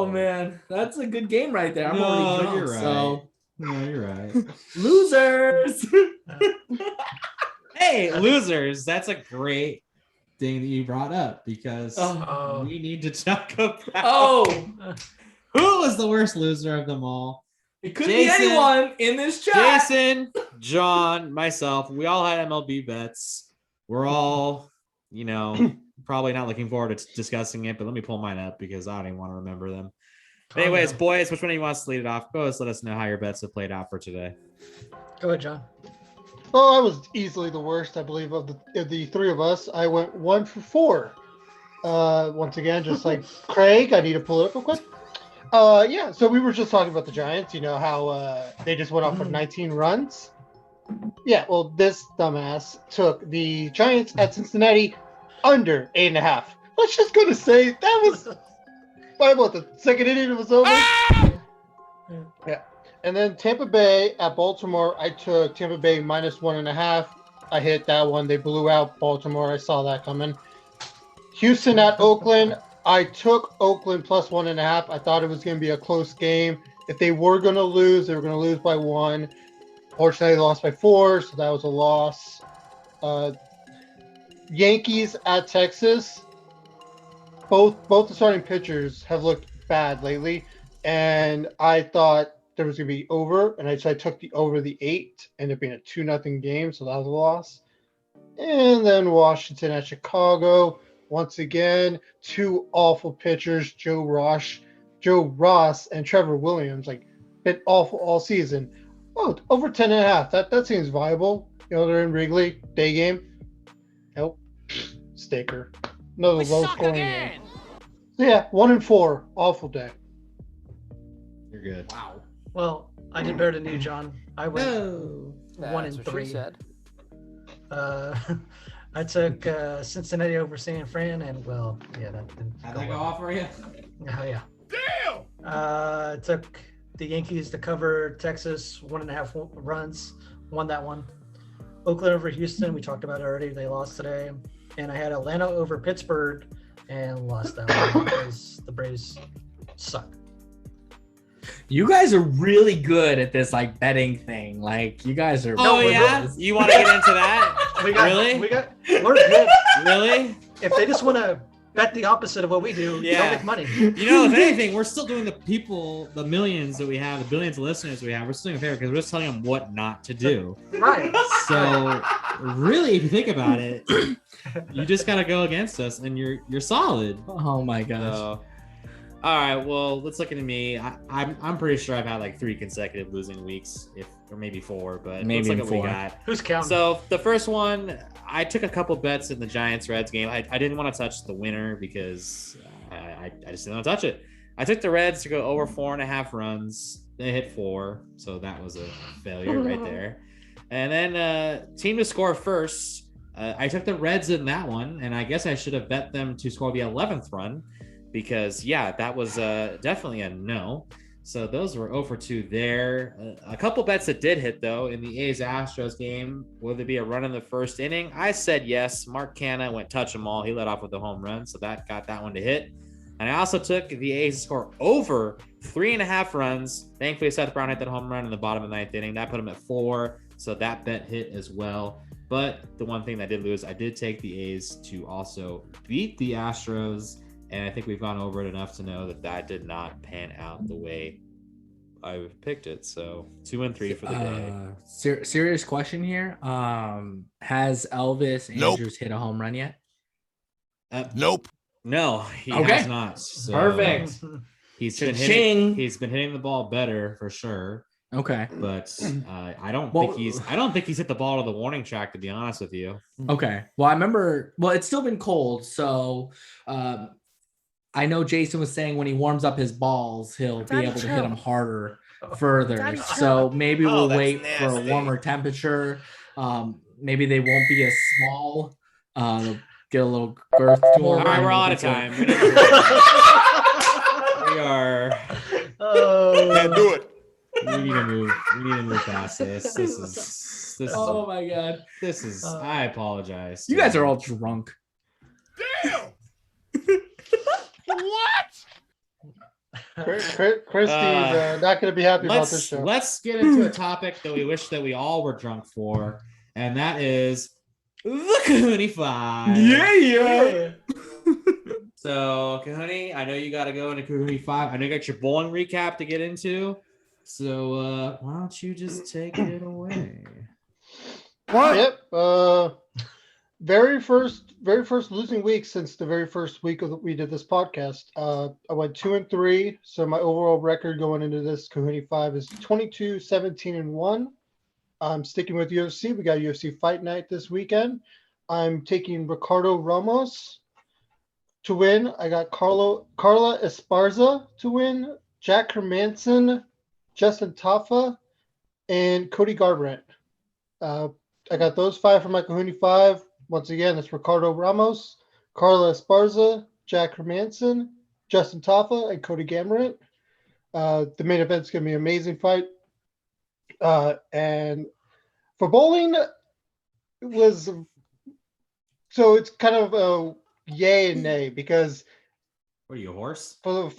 man, that's a good game right there. I'm already drunk, you're right. So No, you're right. losers. Hey, losers. That's a great thing that you brought up because we need to talk about who was the worst loser of them all. It could be anyone in this chat. Jason, John, myself, we all had MLB bets. We're all, probably not looking forward to discussing it, but let me pull mine up because I don't even want to remember them. Anyways, boys, which one do you want us to lead it off? Go ahead, let us know how your bets have played out for today. Go ahead, John. Well, I was easily the worst, I believe, of the 3 of us. I went 1 for 4. Once again, just like Craig, I need to pull it up real quick. Yeah, so we were just talking about the Giants, how they just went off for 19 runs. Yeah, well, this dumbass took the Giants at Cincinnati under 8.5. Let's just go to say that was by what, the second inning it was over? Yeah. And then Tampa Bay at Baltimore, I took Tampa Bay minus 1.5. I hit that one. They blew out Baltimore. I saw that coming. Houston at Oakland, I took Oakland plus 1.5. I thought it was going to be a close game. If they were going to lose, they were going to lose by 1. Fortunately, they lost by 4, so that was a loss. Yankees at Texas. Both the starting pitchers have looked bad lately, and I thought there was going to be over, and I took the over the 8, ended up being a 2-0 game, so that was a loss. And then Washington at Chicago. Once again, 2 awful pitchers, Joe Ross, and Trevor Williams, like been awful all season. Oh, over 10.5. That seems viable. They're in Wrigley, day game. Nope. Staker. Another low scoring game. So yeah, 1-4. Awful day. You're good. Wow. Well, I did better than you, John. I went No. 1-3. I took Cincinnati over San Fran, and well, yeah, that didn't How'd go that go well. off for you? Oh yeah. Damn! I took the Yankees to cover Texas 1.5 runs. Won that one. Oakland over Houston. We talked about it already. They lost today. And I had Atlanta over Pittsburgh and lost that one because the Braves suck. You guys are really good at this like betting thing. Like you guys are. Oh we're yeah, good. you want to get into that? We're good. Really? If they just want to bet the opposite of what we do, Yeah. they'll make money. If anything, we're still doing the millions that we have, the billions of listeners we have. We're still doing a favor because we're just telling them what not to do. Right. So, really, if you think about it, you just gotta go against us, and you're solid. Oh my gosh. So, all right, well, let's look at me. I'm pretty sure I've had like 3 consecutive losing weeks, or maybe 4, but Maybe let's look at what we 4. got. Who's counting? So the first one, I took a couple bets in the Giants-Reds game. I didn't want to touch the winner because I just didn't want to touch it. I took the Reds to go over 4.5 runs. They hit 4, so that was a failure right there. And then team to score first. I took the Reds in that one, and I guess I should have bet them to score the 11th run because, yeah, that was definitely a no. So those were 0 for 2 there. A couple bets that did hit, though, in the A's-Astros game. Will there be a run in the first inning? I said yes. Mark Canha went touch them all. He led off with a home run, so that got that one to hit. And I also took the A's to score over 3.5 runs. Thankfully, Seth Brown hit that home run in the bottom of the 9th inning. That put him at 4, so that bet hit as well. But the one thing that did lose, I did take the A's to also beat the Astros. And I think we've gone over it enough to know that did not pan out the way I picked it. So 2-3 for the day. Serious question here. Has Elvis Andrews hit a home run yet? Nope. No, he Okay. has not. So Perfect. He's Cha-ching. been hitting the ball better for sure. Okay. But I don't Well- think he's hit the ball to the warning track, to be honest with you. Okay. Well, I remember. Well, it's still been cold, so I know Jason was saying when he warms up his balls, he'll be able to hit them harder, further. So maybe we'll that's wait for a nasty. warmer temperature. Maybe they won't be as small. They'll get a little girth to them. All right, we're all out of time. We are. Can't do it. We need to move. We need to move past this. This is. Oh my god. This is. I apologize. You guys are all drunk. Damn. What? Christy's not going to be happy about this show. Let's get into a topic that we wish that we all were drunk for, and that is the Cohooney 5. Yeah. So, Cohooney, I know you got to go into Cohooney 5. I know you got your bowling recap to get into. So, why don't you just take it away? Yep. Very first losing week since the very first week we did this podcast. I went 2-3. So my overall record going into this Cohooney 5 is 22, 17, and 1. I'm sticking with UFC. We got UFC Fight Night this weekend. I'm taking Ricardo Ramos to win. I got Carla Esparza to win, Jack Hermanson, Justin Taffa, and Cody Garbrandt. I got those 5 for my Cohooney 5. Once again, it's Ricardo Ramos, Carla Esparza, Jack Hermanson, Justin Taffa, and Cody Garbrandt. The main event's going to be an amazing fight. And for bowling, it was so it's kind of a yay and nay because What are you, a horse? For the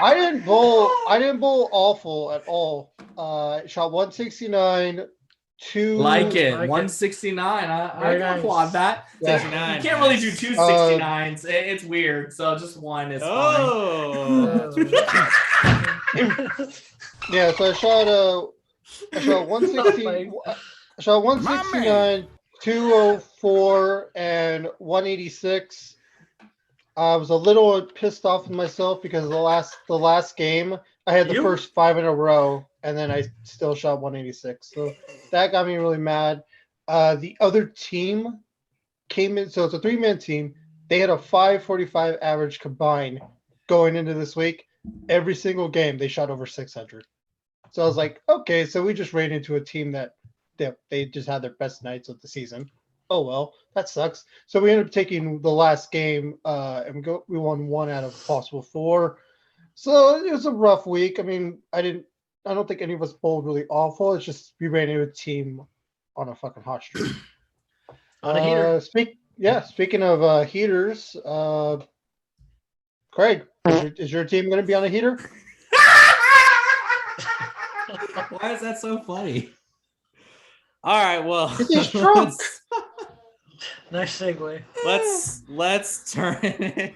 I didn't bowl awful at all. Shot 169, Like it. Like it. 169. I Very can nice. applaud that. Yeah. 69. You can't really do two Uh, 69s. It's weird. So just one is fine. Oh. Yeah, so I shot 160. I shot 169, 204, and 186. I was a little pissed off with myself because the last game I had the first 5 in a row, and then I still shot 186. So that got me really mad. The other team came in, so it's a 3-man team. They had a 545 average combined going into this week. Every single game they shot over 600. So I was like, okay, so we just ran into a team that they just had their best nights of the season. Oh well, that sucks. So we ended up taking the last game, and we won 1 out of possible 4. So it was a rough week. I mean, I don't think any of us bowled really awful. It's just we ran into a team on a fucking hot streak. On a heater. Speaking of heaters, Craig, is your team going to be on a heater? Why is that so funny? All right, well, He's drunk. Nice segue. let's turn it.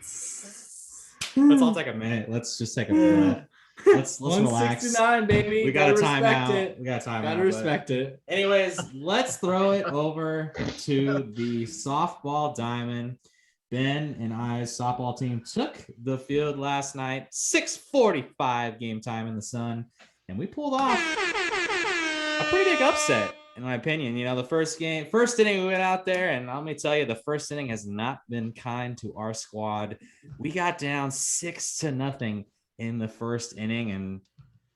Let's all take a minute. Let's just take a minute. Let's relax. 169, baby. We got a Gotta timeout. respect it. We got a timeout. Gotta respect it. Anyways, let's throw it over to the softball diamond. Ben and I's softball team took the field last night, 6:45 game time in the sun, and we pulled off a pretty big upset, in my opinion. You know, the first inning, we went out there, and let me tell you, the first inning has not been kind to our squad. We got down 6-0 in the first inning, and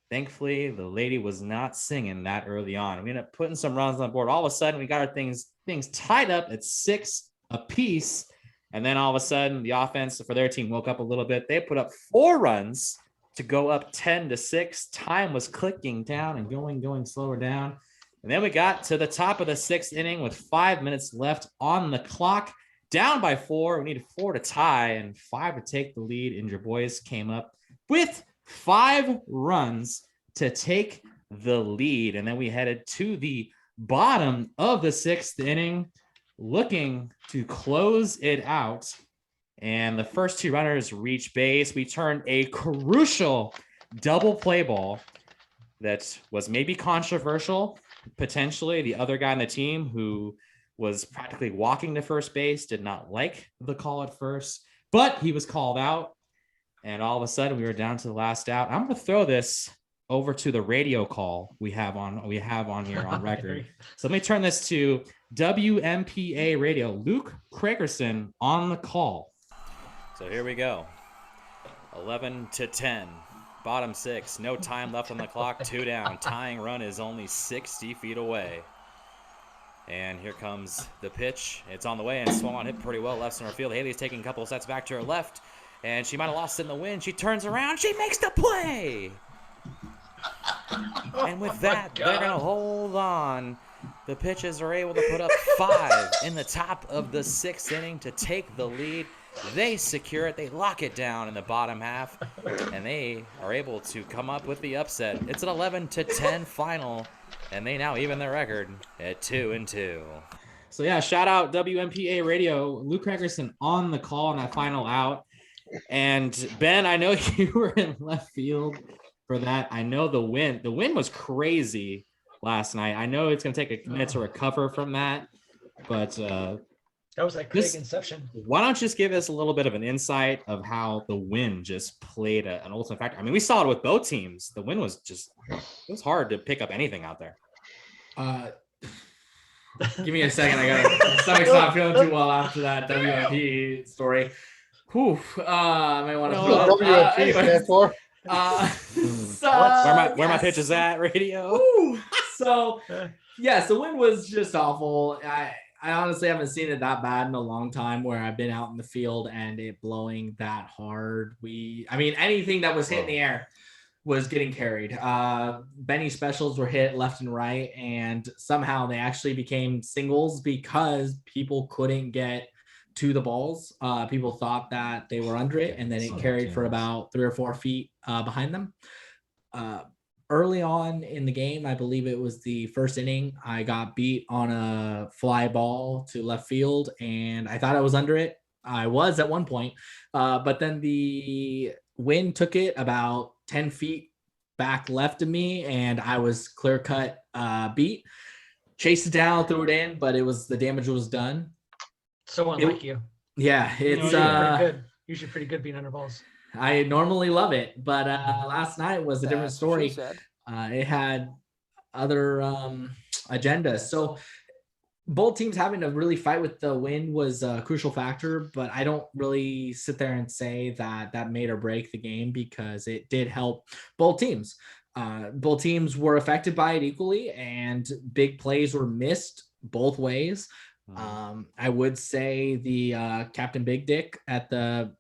thankfully, the lady was not singing that early on. We ended up putting some runs on the board. All of a sudden, we got our things tied up at 6 apiece. And then all of a sudden, the offense for their team woke up a little bit. They put up 4 runs to go up 10-6. Time was clicking down and going slower down. And then we got to the top of the 6th inning with 5 minutes left on the clock. Down by 4. We needed 4 to tie and 5 to take the lead. And your boys came up with 5 runs to take the lead. And then we headed to the bottom of the 6th inning, looking to close it out. And the first 2 runners reached base. We turned a crucial double play ball that was maybe controversial. Potentially, the other guy on the team who was practically walking to first base did not like the call at first, but he was called out. And all of a sudden, we were down to the last out. I'm going to throw this over to the radio call we have on here on record. So let me turn this to WMPA radio. Luke Craigerson on the call. So here we go. 11-10. Bottom 6. No time left on the clock. 2 down. Tying run is only 60 feet away. And here comes the pitch. It's on the way and swung on, hit pretty well left center field. Haley's taking a couple of steps back to her left, and she might have lost it in the wind. She turns around. She makes the play. And with that, they're going to hold on. The pitchers are able to put up 5 in the top of the 6th inning to take the lead. They secure it. They lock it down in the bottom half, and they are able to come up with the upset. It's an 11-10 final, and they now even their record at 2-2. So yeah, shout out WMPA Radio. Luke Craigerson on the call on that final out. And Ben, I know you were in left field for that. I know the wind was crazy last night. I know it's going to take a minute to recover from that, but that was like Craig Inception. Why don't you just give us a little bit of an insight of how the wind just played an ultimate factor? I mean, we saw it with both teams. The wind was it was hard to pick up anything out there. Give me a second. I got stomach's not feeling too well after that WMP story. Whew. I might want to. WMP stand for. Where my pitch is at, radio. So yes, the wind was just awful. I honestly haven't seen it that bad in a long time where I've been out in the field and it blowing that hard. Anything that was hit in the air was getting carried. Benny specials were hit left and right, and somehow they actually became singles because people couldn't get to the balls. People thought that they were under it, and then it carried for about 3 or 4 feet behind them. Early on in the game, I believe it was the first inning, I got beat on a fly ball to left field, and I thought I was under it. I was at one point, but then the wind took it about 10 feet back left of me, and I was clear cut beat. Chased it down, threw it in, but the damage was done. So unlike you. Yeah, it's pretty good. Usually pretty good being under balls. I normally love it, but last night was a different story. It had other agendas. So both teams having to really fight with the wind was a crucial factor, but I don't really sit there and say that made or break the game, because it did help both teams. Both teams were affected by it equally, and big plays were missed both ways. I would say the Captain Big Dick at the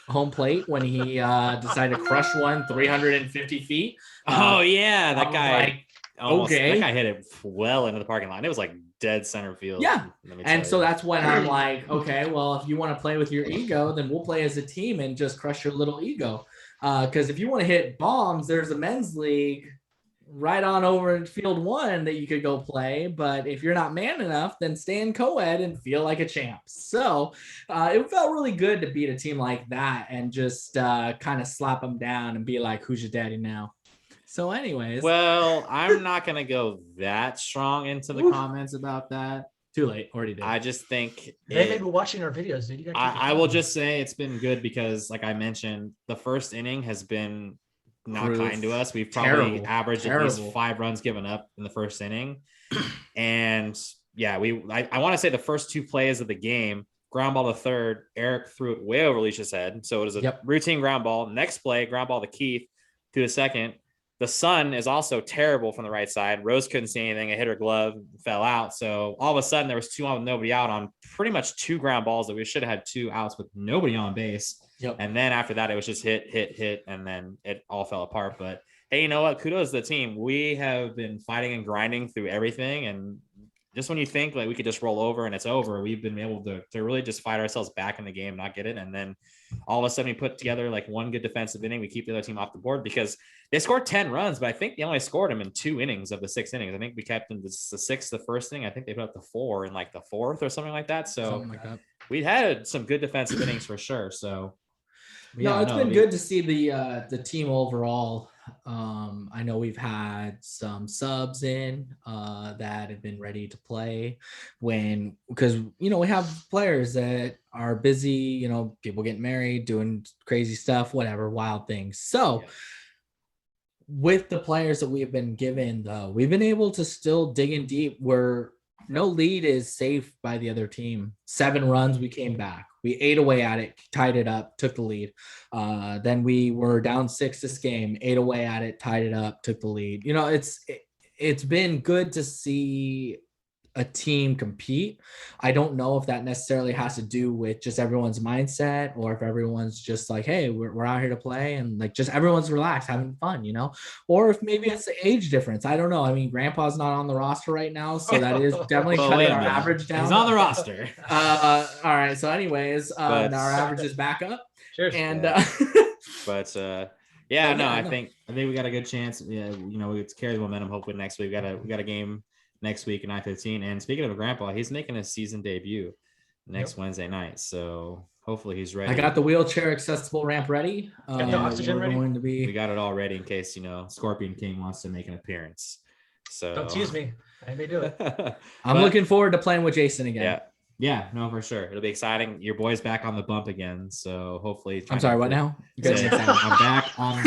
home plate when he decided to crush one 350 feet. That guy. Okay. That guy hit it well into the parking lot. It was like dead center field. Yeah. And so that's when I'm like, okay, well, if you want to play with your ego, then we'll play as a team and just crush your little ego. Because if you want to hit bombs, there's a men's league right on over in field 1 that you could go play. But if you're not man enough, then stay in co-ed and feel like a champ. So it felt really good to beat a team like that and just kind of slap them down and be like, who's your daddy now? So anyways. Well, I'm not going to go that strong into the comments about that. Too late. Already did. I just think they may be watching our videos, dude. I will just say it's been good because, like I mentioned, the first inning has been not kind to us. We've probably averaged at least 5 runs given up in the first inning. And yeah, I want to say the first 2 plays of the game, ground ball to third, Eric threw it way over Alicia's head. So it was a routine ground ball. Next play, ground ball to Keith to the second. The sun is also terrible from the right side. Rose couldn't see anything. It hit her glove, fell out. So all of a sudden there was 2 on with nobody out on pretty much 2 ground balls that we should have had 2 outs with nobody on base. Yep. And then after that, it was just hit, and then it all fell apart. But hey, you know what? Kudos to the team. We have been fighting and grinding through everything. And just when you think like we could just roll over and it's over, we've been able to really just fight ourselves back in the game, not get it. And then all of a sudden we put together like one good defensive inning. We keep the other team off the board because they scored 10 runs, but I think they only scored them in 2 innings of the 6 innings. I think we kept them the 6 the first inning. I think they put up the 4 in like the 4th or something like that. So we had some good defensive innings for sure. So it's been good to see the team overall. I know we've had some subs in that have been ready to play because we have players that are busy, people getting married, doing crazy stuff, whatever, wild things. So with the players that we've been given, though, we've been able to still dig in deep where no lead is safe by the other team. 7 runs, we came back. We ate away at it, tied it up, took the lead. Then we were down 6 this game, ate away at it, tied it up, took the lead. It's been good to see a team compete. I don't know if that necessarily has to do with just everyone's mindset or if everyone's just like, hey, we're out here to play and like just everyone's relaxed, having fun, or if maybe it's the age difference. I don't know. I mean, Grandpa's not on the roster right now, so that is definitely cutting our average down. He's on the roster. All right. So anyways, our average is back up. Cheers. And I think we got a good chance. Yeah, we carry the momentum. Hopefully next week we got a game next week at 9:15. And speaking of a grandpa, he's making his season debut next Wednesday night. So hopefully he's ready. I got the wheelchair accessible ramp ready. Got the oxygen ready. We got it all ready in case, Scorpion King wants to make an appearance. So don't tease me. I may do it. I'm looking forward to playing with Jason again. Yeah, no, for sure. It'll be exciting. Your boy's back on the bump again. So hopefully. I'm sorry, what now? I'm back on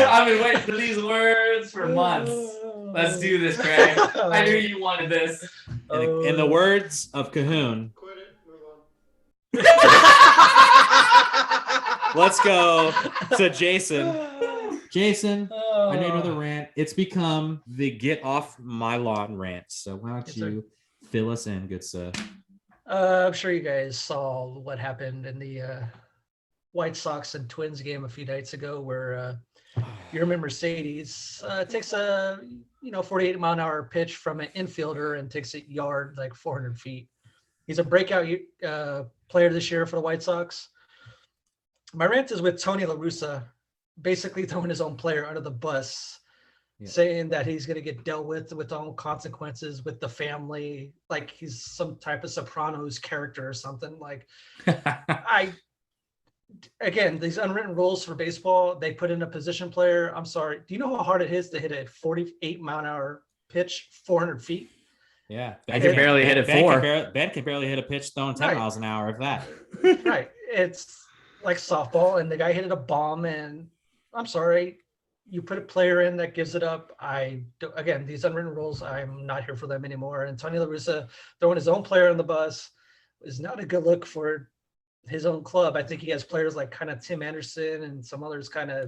I've been waiting for these words for months. Let's do this, Craig. I knew you wanted this. In the words of Cohoon. Quit it. Move on. Let's go to Jason. Jason, I know another rant. It's become the get off my lawn rant. So why don't you fill us in, good sir? I'm sure you guys saw what happened in the White Sox and Twins game a few nights ago where You're in Mercedes. Takes a 48-mile-an-hour pitch from an infielder and takes it yard like 400 feet. He's a breakout player this year for the White Sox. My rant is with Tony La Russa, basically throwing his own player under the bus, saying that he's going to get dealt with all consequences with the family, like he's some type of Sopranos character or something. Like, again, these unwritten rules for baseball, they put in a position player. I'm sorry. Do you know how hard it is to hit a 48-mile-an-hour pitch, 400 feet? Yeah. I can barely hit it 4. Ben can barely hit a pitch throwing 10 miles an hour, if that. Right. It's like softball, and the guy hit it a bomb, and I'm sorry. You put a player in that gives it up. Again, these unwritten rules, I'm not here for them anymore. And Tony La Russa throwing his own player on the bus is not a good look for his own club. I think he has players like kind of Tim Anderson and some others kind of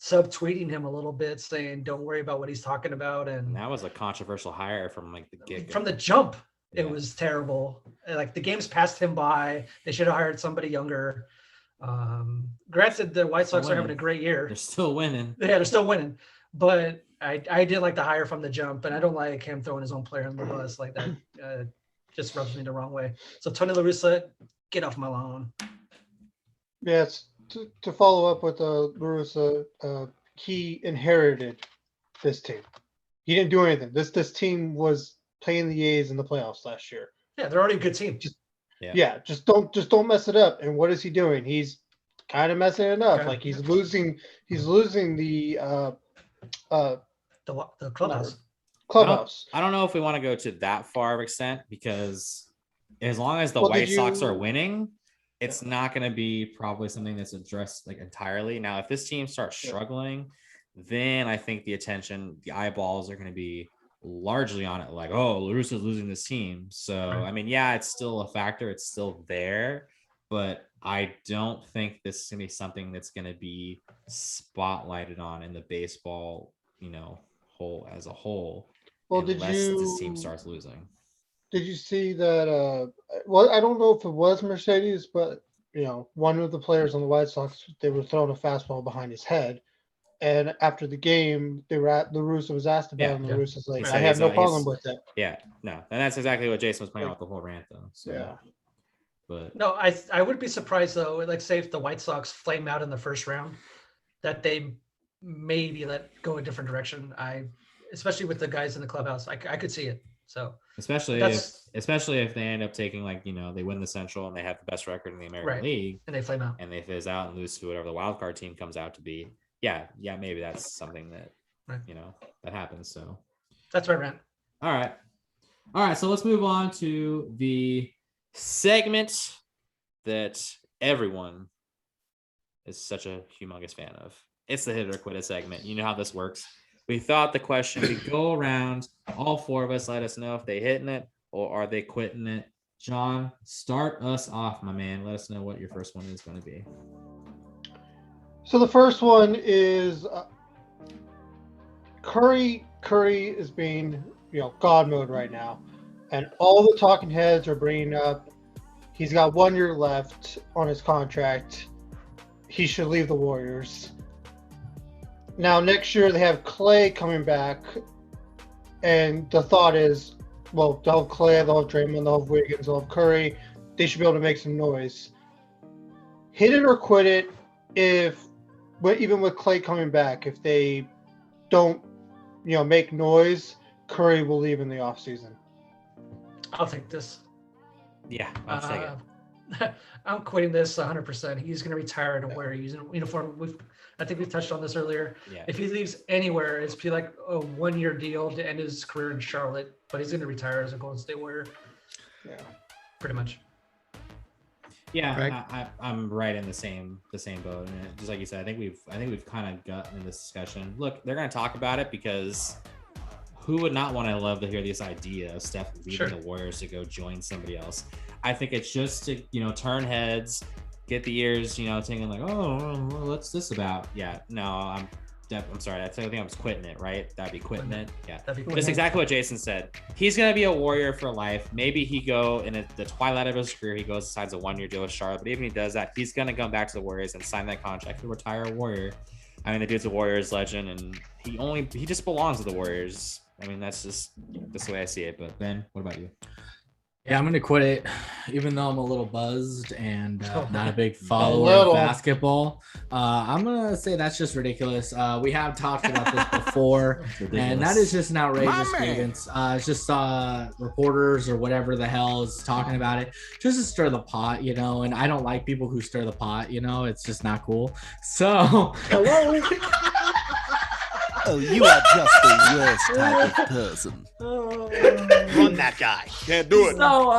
subtweeting him a little bit, saying, don't worry about what he's talking about. And that was a controversial hire from like the get-go. From the jump, it was terrible. Like the games passed him by. They should have hired somebody younger. Granted, the White Sox are having a great year. They're still winning. Yeah, they're still winning. But I did like the hire from the jump, and I don't like him throwing his own player on the bus like that. Just rubs me the wrong way. So Tony La Russa, get off my lawn. Yes, to follow up with La Russa, he inherited this team. He didn't do anything. This team was playing the A's in the playoffs last year. Yeah, they're already a good team. Just don't mess it up. And what is he doing? He's kind of messing it up. Like he's losing the clubhouse. I don't know if we want to go to that far of extent, because as long as the White Sox are winning, it's not going to be probably something that's addressed like entirely. Now, if this team starts struggling, then I think the eyeballs are going to be largely on it. Like, oh, La Russa's losing this team. So, I mean, yeah, it's still a factor. It's still there, but I don't think this is going to be something that's going to be spotlighted on in the baseball, whole as a whole. Well, unless this team starts losing. Did you see that? Well, I don't know if it was Mercedes, but one of the players on the White Sox, they were throwing a fastball behind his head, and after the game, La Russa was asked about it, and La Russa's like, I have no problem with it. Yeah, no, and that's exactly what Jason was playing out with the whole rant, though. So, yeah. But no, I would be surprised though. Like, say if the White Sox flame out in the first round, that they maybe let go a different direction. Especially with the guys in the clubhouse, I could see it. So especially if they end up taking they win the Central and they have the best record in the American League, and they flame out and they fizz out and lose to whatever the wild card team comes out to be. Yeah, maybe that's something that that happens. So that's my rant. All right. So let's move on to the segment that everyone is such a humongous fan of. It's the Hit it or Quit It segment. You know how this works. We thought the question, we go around, all 4 of us, let us know if they hitting it or are they quitting it. John, start us off, my man. Let us know what your first one is going to be. So the first one is Curry. Curry is being, God mode right now. And all the talking heads are bringing up he's got 1 year left on his contract. He should leave the Warriors. Now, next year, they have Clay coming back. And the thought is, well, they'll have Clay, they'll have Draymond, they'll have Wiggins, they'll have Curry. They should be able to make some noise. Hit it or quit it even with Clay coming back, if they don't, make noise, Curry will leave in the offseason. I'll take this. Yeah, I'll take it. I'm quitting this 100%. He's going to retire and wear a uniform. I think we touched on this earlier. Yeah. If he leaves anywhere, it's be like a 1 year deal to end his career in Charlotte, but he's going to retire as a Golden State Warrior. Yeah, pretty much. Yeah, I'm right in the same boat. And just like you said, I think we've kind of gotten in this discussion. Look, they're going to talk about it because who would not want to love to hear this idea of Steph leaving the Warriors to go join somebody else? I think it's just to turn heads, get the ears thinking like, oh, what's this about? Yeah, no, I'm sorry. I think I was quitting it, right? That'd be quitting it. Yeah, just exactly what Jason said. He's gonna be a Warrior for life. Maybe he go in the twilight of his career. He decides a 1 year deal with Charlotte. But even if he does that, he's gonna come back to the Warriors and sign that contract. He'll retire a Warrior. I mean, the dude's a Warriors legend, and he just belongs to the Warriors. I mean, that's just the way I see it. But Ben, what about you? Yeah, I'm gonna quit it, even though I'm a little buzzed and not a big follower of basketball. I'm gonna say that's just ridiculous. We have talked about this before, and that is just an outrageous grievance. It's just reporters or whatever the hell is talking about it, just to stir the pot, you know. And I don't like people who stir the pot, you know. It's just not cool. So. Hello. Oh, you are just the worst type of person. Run that guy. Can't do it. So,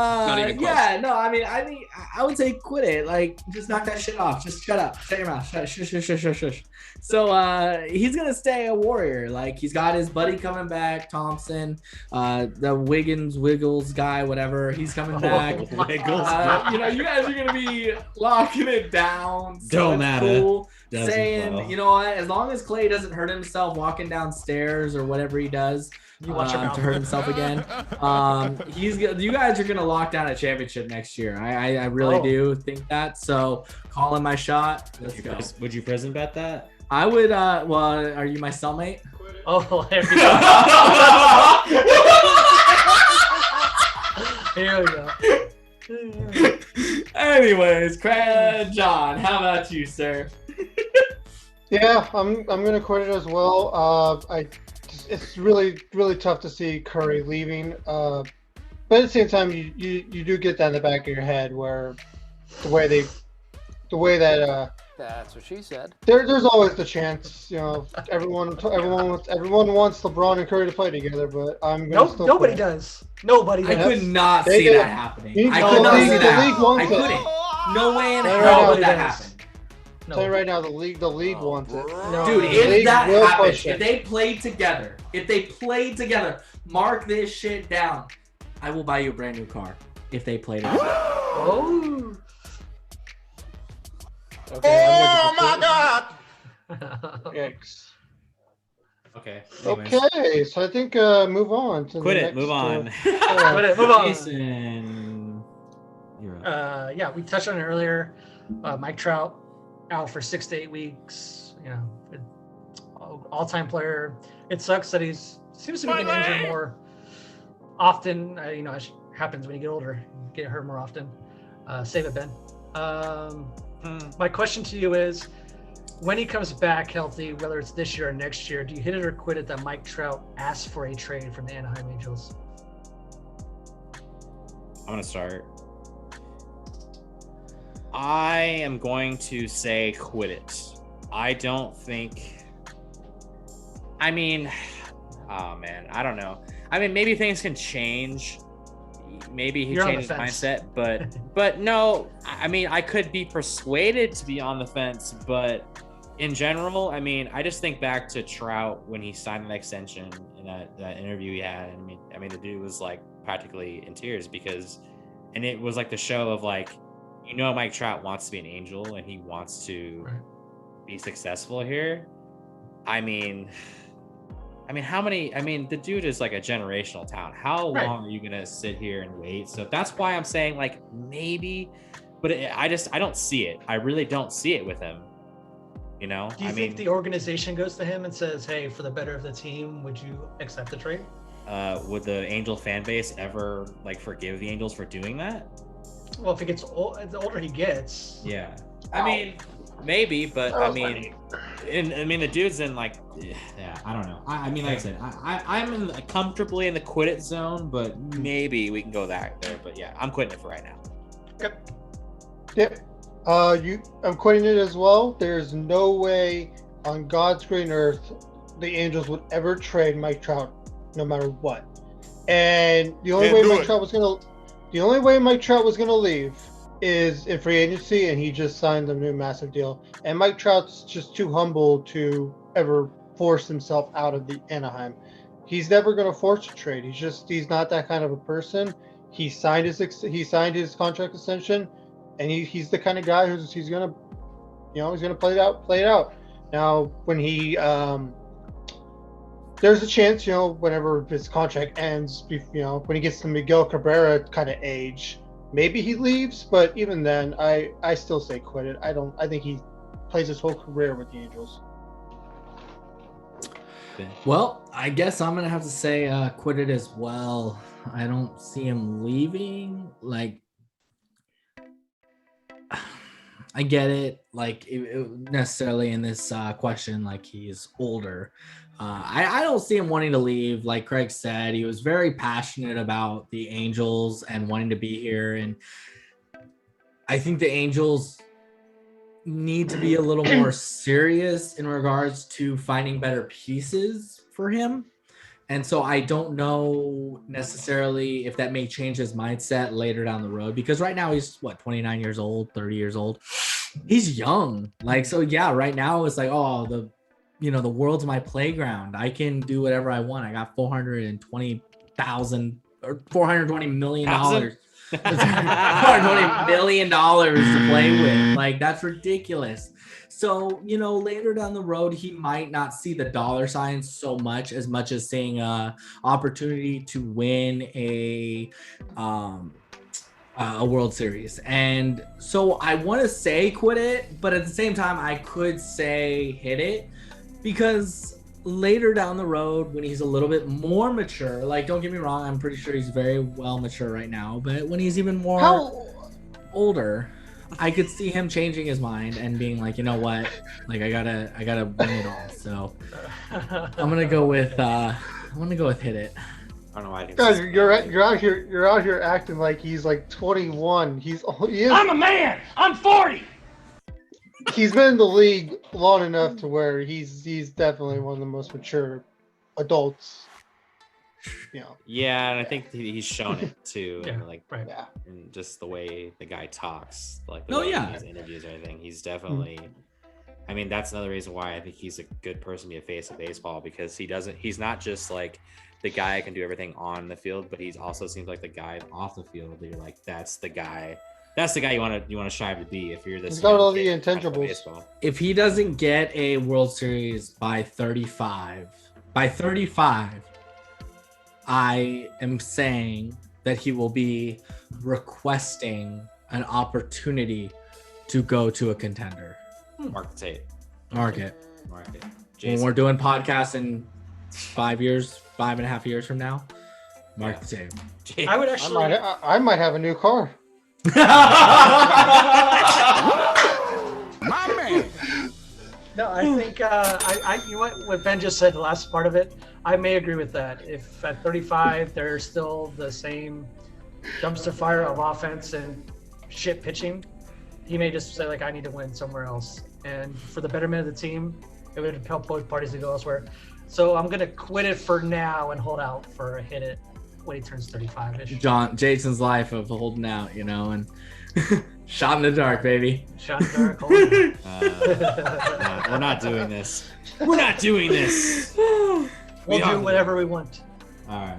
yeah, no, I mean, I would say quit it. Like, just knock that shit off. Just shut up. Shut your mouth. Shush. So, he's going to stay a Warrior. Like, he's got his buddy coming back, Thompson, the Wiggles guy, whatever. He's coming back. Wiggles. You know, you guys are going to be locking it down. So Don't matter. Cool. Doesn't Saying, blow. you know what, as long as Clay doesn't hurt himself walking downstairs or whatever he does You watch him out. to hurt himself again, you guys are gonna lock down a championship next year. I really do think that. So calling my shot. Let's go. Would you prison bet that? I would. Well, are you my cellmate? Oh, there we go. Here we go. Anyways, John, how about you, sir? Yeah, I'm gonna quit it as well. It's really tough to see Curry leaving. But at the same time, you do get that in the back of your head where the way that That's what she said. there's always the chance, you know, everyone wants LeBron and Curry to play together, but I'm gonna still Nobody quit. does. Nobody I does. could not They see do. that happening. I The could not see league that. wants I it. couldn't. No way in Right hell now would it that does. happen. I'll tell you right now, the league wants it. No. Dude, The if league that will happened, push if it. they played together, mark this shit down. I will buy you a brand new car if they played together. Oh. Oh my God. Yikes. Okay. anyways. Okay, so I think move on to Quit the it. next, Move on. Quit it. Move on. Jason, you're up. Yeah, we touched on it earlier. Mike Trout out for 6 to 8 weeks. You know, all-time player. It sucks that seems to be getting injured more often. You know, it happens when you get older. You get hurt more often. Save it, Ben. My question to you is, when he comes back healthy, whether it's this year or next year, do you hit it or quit it that Mike Trout asked for a trade from the Anaheim Angels? I'm gonna start. I am going to say quit it. I don't think. I mean, oh man, I don't know. I mean, maybe things can change. Maybe he You're on changed the his fence. mindset, but no. I mean, I could be persuaded to be on the fence, but in general, I mean, I just think back to Trout when he signed an extension in that interview he had. I mean, the dude was like practically in tears and it was like the show of like, you know, Mike Trout wants to be an Angel and he wants to be successful here. I mean, the dude is like a generational talent. How long are you going to sit here and wait? So that's why I'm saying like maybe, but I don't see it. I really don't see it with him. You know, Do you think the organization goes to him and says, hey, for the better of the team, would you accept the trade? Would the Angel fan base ever like forgive the Angels for doing that? Well, if he gets the older he gets. Yeah. I mean, maybe, but I mean, the dude's in like, yeah, I don't know. I mean, like I said, I'm comfortably in the quit it zone, but maybe we can go there. But yeah, I'm quitting it for right now. Yep. I'm quitting it as well. There's no way on God's green earth the Angels would ever trade Mike Trout, no matter what. And the only way Mike Trout was gonna leave is in free agency, and he just signed a new massive deal. And Mike Trout's just too humble to ever force himself out of the Anaheim. He's never gonna force a trade. He's not that kind of a person. He signed his contract extension. And he's the kind of guy he's gonna play it out. Now, when there's a chance, you know, whenever his contract ends, you know, when he gets to Miguel Cabrera kind of age, maybe he leaves. But even then, I still say quit it. I think he plays his whole career with the Angels. Well, I guess I'm gonna have to say quit it as well. I don't see him leaving. Like, I get it. Like, necessarily in this question, like he's older. I don't see him wanting to leave. Like Craig said, he was very passionate about the Angels and wanting to be here. And I think the Angels need to be a little more serious in regards to finding better pieces for him. And so I don't know necessarily if that may change his mindset later down the road, because right now he's 29 years old, 30 years old. He's young. Like, so yeah, right now it's like, oh, the world's my playground. I can do whatever I want. I got $420,000 or $420 million. $420 million to play with. Like, that's ridiculous. So, later down the road, he might not see the dollar signs so much as seeing a opportunity to win a World Series. And so I want to say quit it, but at the same time, I could say hit it, because later down the road, when he's a little bit more mature, like, don't get me wrong, I'm pretty sure he's very well mature right now, but when he's even more older, I could see him changing his mind and being like, you know what, like, I gotta win it all. So I'm gonna go with hit it. I don't know why I think Guys, you're out here acting like he's like 21. I'm a man. I'm 40. He's been in the league long enough to where he's definitely one of the most mature adults. Yeah, and I think he's shown it too, Yeah, and like right. Yeah. and just the way the guy talks, like his interviews and everything. He's definitely. I mean, that's another reason why I think he's a good person to be a face of baseball, because he's not just like the guy that can do everything on the field, but he also seems like the guy off the field that you're like, that's the guy you want to strive to be if you're this. He's got all the intangibles. If he doesn't get a World Series by 35, I am saying that he will be requesting an opportunity to go to a contender. Mark the tape. Mark it. Jason. When we're doing podcasts in 5.5 years from now, mark the tape. I would actually. I might have a new car. My man. No, I think you know what Ben just said, the last part of it, I may agree with that. If at 35 they're still the same dumpster fire of offense and shit pitching, he may just say, like, I need to win somewhere else. And for the betterment of the team, it would help both parties to go elsewhere. So I'm gonna quit it for now and hold out for a hit it when he turns 35-ish. Jason's life of holding out, and shot in the dark, baby. Shot in the dark. Holding We're not doing this. We're not doing this. We'll do whatever we want. All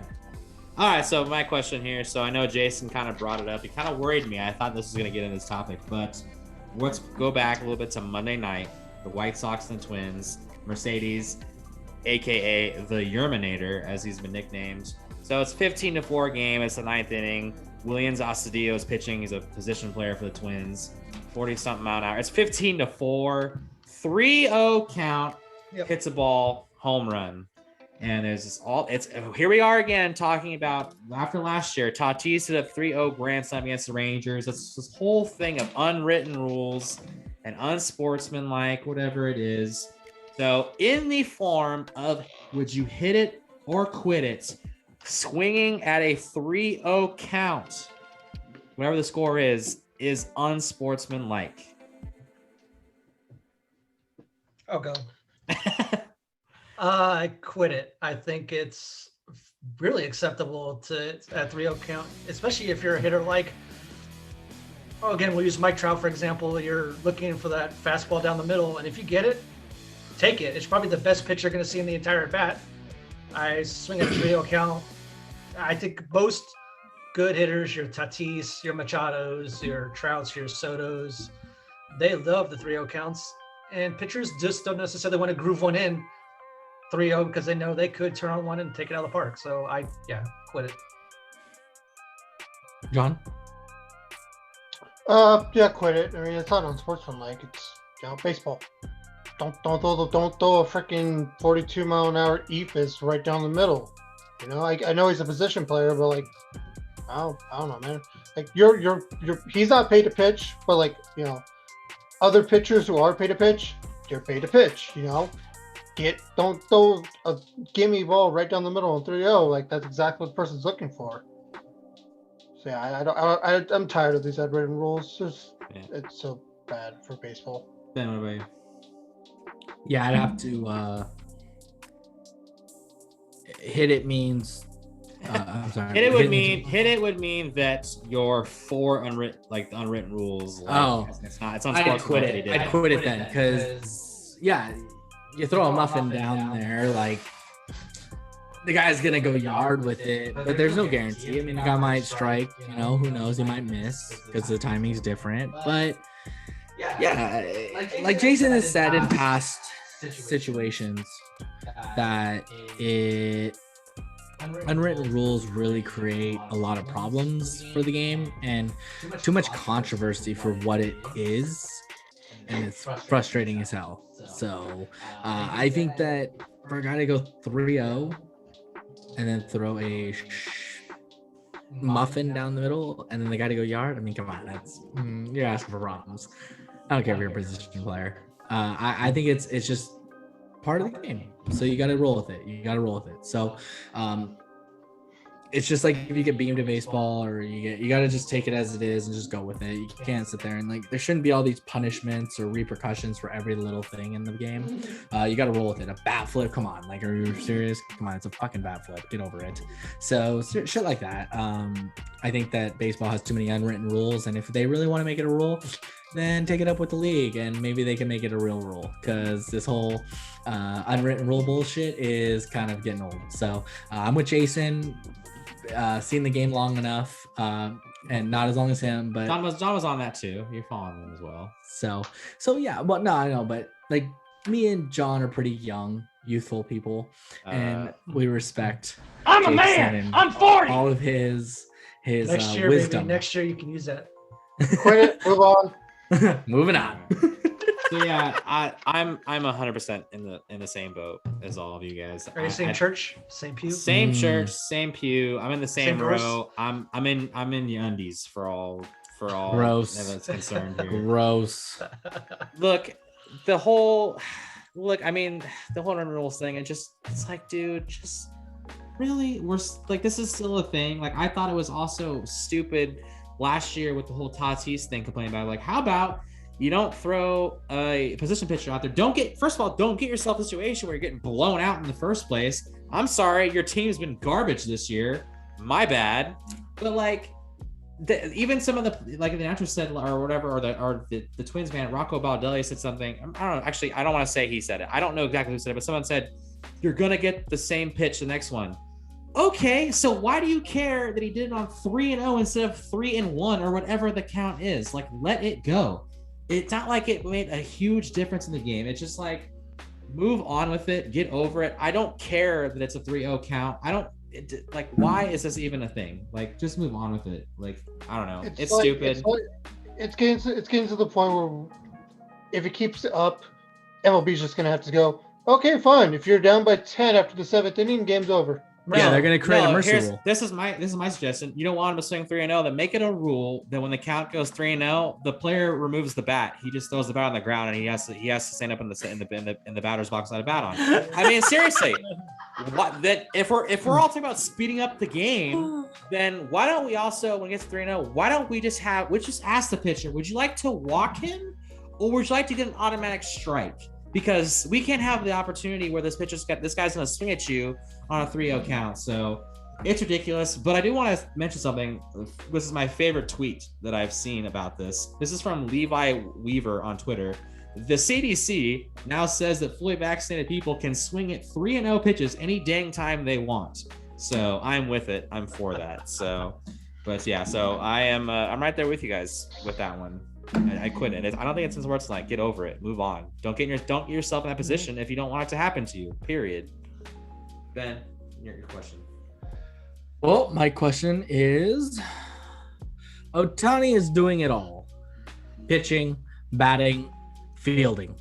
right. So my question here. So I know Jason kind of brought it up. He kind of worried me. I thought this was going to get into this topic, but let's go back a little bit to Monday night. The White Sox and the Twins. Mercedes, aka the Yerminator, as he's been nicknamed. So it's 15-4 game. It's the 9th inning. Williams Astudillo is pitching. He's a position player for the Twins. 40-something mile an hour. It's 15-4. 3-0 count. Yep. Hits a ball, home run. And there's this here we are again talking about after last year. Tatis hit a 3-0 grand slam against the Rangers. It's this whole thing of unwritten rules and unsportsmanlike, whatever it is. So in the form of would you hit it or quit it, swinging at a 3-0 count, whatever the score is unsportsmanlike. I'll go. I quit it. I think it's really acceptable to at 3-0 count, especially if you're a hitter like, again, we'll use Mike Trout, for example. You're looking for that fastball down the middle, and if you get it, take it. It's probably the best pitch you're going to see in the entire at bat. I swing at a 3-0 count. I think most good hitters, your Tatis, your Machados, your Trouts, your Sotos, they love the 3-0 counts. And pitchers just don't necessarily want to groove one in 3-0 because they know they could turn on one and take it out of the park. So quit it. John? Yeah, quit it. I mean, it's not unsportsmanlike. It's baseball. don't throw a freaking 42-mile-an-hour eephus right down the middle. You know, I know he's a position player, but like, I don't know, man. Like he's not paid to pitch, but like, you know, other pitchers who are paid to pitch, they're paid to pitch. You know, don't throw a gimme ball right down the middle on 3-0. Like that's exactly what the person's looking for. So yeah, I'm tired of these unwritten rules. It's so bad for baseball. Ben, what about you? Yeah, I'd have to hit it means I'm sorry. Hit it would mean that your 4 unwritten rules. Like, it's not I'd quit it. I'd quit it then because you throw a muffin down there, like the guy's gonna go yard with it, but there's no guarantee. I mean, the guy might strike. You know, who knows? He might miss because the timing's different. But yeah, like Jason has said in past situations, that unwritten rules really create a lot of problems for the game and too much controversy for what it is, and it's frustrating as hell. So I think that for a guy to go 3-0 and then throw a muffin down the middle and then the guy to go yard, I mean, come on, that's you're asking for problems. I don't care if you're a position player. I think it's just part of the game, so you got to roll with it. So it's just like if you get beamed to baseball, or you got to just take it as it is and just go with it. You can't sit there and like, there shouldn't be all these punishments or repercussions for every little thing in the game. You got to roll with it. A bat flip, come on, like, are you serious? Come on, it's a fucking bat flip, get over it. So shit like that. I think that baseball has too many unwritten rules, and if they really want to make it a rule, then take it up with the league and maybe they can make it a real rule, because this whole unwritten rule bullshit is kind of getting old. So I'm with Jason. Seen the game long enough, and not as long as him, but John was on that too. You're following him as well. So yeah. Well, no, I know, but like me and John are pretty young, youthful people, and we respect. I'm Jason a man. and I'm 40. all of his Next year, wisdom. baby. Next year you can use that. Quit it. Move on. Moving on. So yeah, I'm 100% in the same boat as all of you guys. Are you same church, same pew? Same church, same pew. I'm in the same verse? row. I'm in the undies for all Gross. that's concerned here. Gross. Look, I mean, the whole rules thing, it's like, dude, just really, we're like, this is still a thing. Like, I thought it was also stupid last year with the whole Tatis thing, complaining about, like, how about you don't throw a position pitcher out there? Don't get yourself a situation where you're getting blown out in the first place. I'm sorry, your team's been garbage this year. My bad. But like, even some of the, like the announcers said, or whatever, or the Twins man, Rocco Baldelli said something. I don't know. Actually, I don't want to say he said it. I don't know exactly who said it, but someone said, you're going to get the same pitch the next one. Okay, so why do you care that he did it on 3-0 instead of 3-1 or whatever the count is? Like, let it go. It's not like it made a huge difference in the game. It's just like, move on with it, get over it. I don't care that it's a 3-0 count. Why is this even a thing? Like, just move on with it. Like, I don't know. It's like, stupid. It's getting to the point where if it keeps up, MLB's just gonna have to go, okay, fine. If you're down by 10 after the 7th inning, game's over. Yeah, they're gonna create a mercy rule. This is my suggestion. You don't want him to swing 3-0, then make it a rule that when the count goes 3-0, the player removes the bat. He just throws the bat on the ground, and he has to stand up in the batter's box without a bat on. I mean, seriously, if we're all talking about speeding up the game, then why don't we also, when it gets 3-0, why don't we just ask the pitcher, would you like to walk him, or would you like to get an automatic strike? Because we can't have the opportunity where this guy's going to swing at you on a 3-0 count. So it's ridiculous. But I do want to mention something. This is my favorite tweet that I've seen about this. This is from Levi Weaver on Twitter. The CDC now says that fully vaccinated people can swing at 3-0 pitches any dang time they want. So I'm with it. I'm for that. So, but yeah, so I'm right there with you guys with that one. I quit it. I don't think it's in sports tonight. Get over it. Move on. Don't get yourself in that position if you don't want it to happen to you. Period. Ben, your question. Well, my question is, Ohtani is doing it all: pitching, batting, fielding.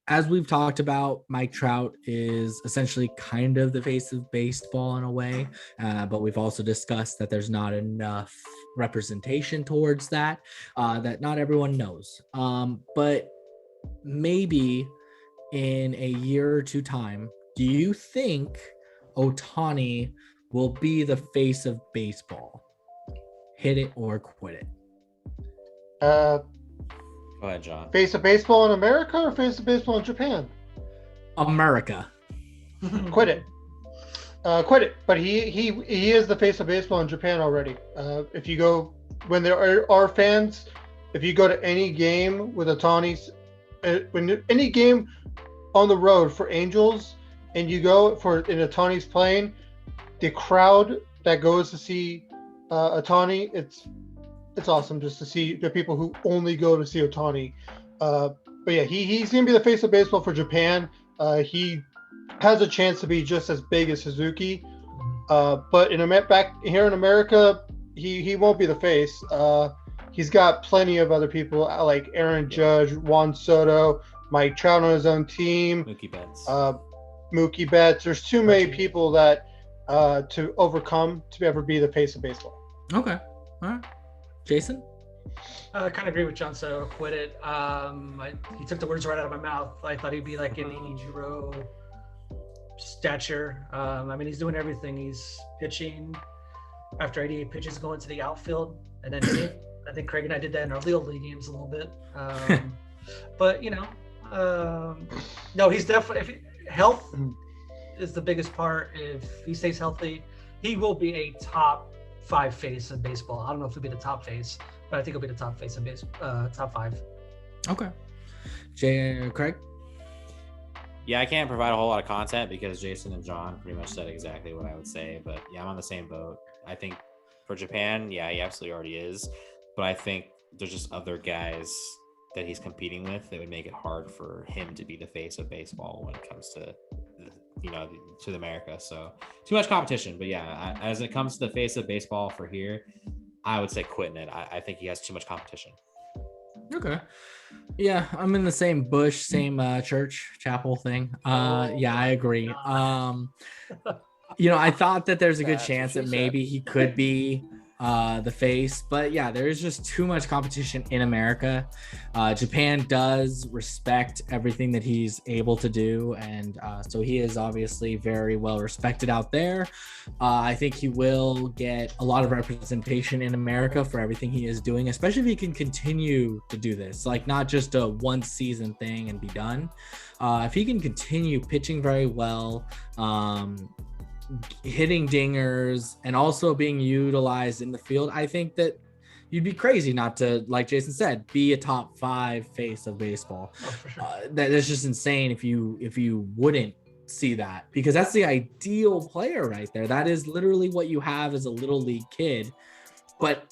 as we've talked about, Mike Trout is essentially kind of the face of baseball in a way, but we've also discussed that there's not enough representation towards that, that not everyone knows. But maybe in a year or two time, do you think Ohtani will be the face of baseball? Hit it or quit it. Uh, Go ahead, John. Face of baseball in America or face of baseball in Japan? America. Quit it. Quit it. But he is the face of baseball in Japan already. If you go, when there are fans, if you go to any game with Ohtani's, when any game on the road for Angels, and you go for in Ohtani's playing, the crowd that goes to see Ohtani, it's awesome just to see the people who only go to see Ohtani. But yeah, he's gonna be the face of baseball for Japan. He has a chance to be just as big as Suzuki. But back here in America, he won't be the face. He's got plenty of other people like Aaron Judge, Juan Soto, Mike Trout on his own team. Mookie Betts. There's too many people that to overcome to ever be the face of baseball. Okay. All right. Jason? I kind of agree with John. So quit it. He took the words right out of my mouth. I thought he'd be like an Ichiro stature. I mean, he's doing everything. He's pitching after 88 pitches, going to the outfield, and then hitting. I think Craig and I did that in our Little League games a little bit. But no, he's definitely health is the biggest part. If he stays healthy, he will be a top 5 face in baseball. I don't know if he'll be the top face, but I think he'll be the top face in baseball, top 5. Okay. Craig? Yeah, I can't provide a whole lot of content because Jason and John pretty much said exactly what I would say. But yeah, I'm on the same boat. I think for Japan, yeah, he absolutely already is. But I think there's just other guys that he's competing with that would make it hard for him to be the face of baseball when it comes to to America. So too much competition. But yeah, as it comes to the face of baseball for here, I would say quitting it. I think he has too much competition. Okay. Yeah, I'm in the same bush, same church chapel thing. Yeah, I agree. I thought that there's a good chance that maybe he could be the face, but yeah, there's just too much competition in America. Japan does respect everything that he's able to do, and so he is obviously very well respected out there. I think he will get a lot of representation in America for everything he is doing, especially if he can continue to do this, like not just a one season thing and be done. If he can continue pitching very well, hitting dingers, and also being utilized in the field, I think that you'd be crazy not to, like Jason said, be a top 5 face of baseball. Oh, for sure. That's just insane if you wouldn't see that, because that's the ideal player right there. That is literally what you have as a little league kid, but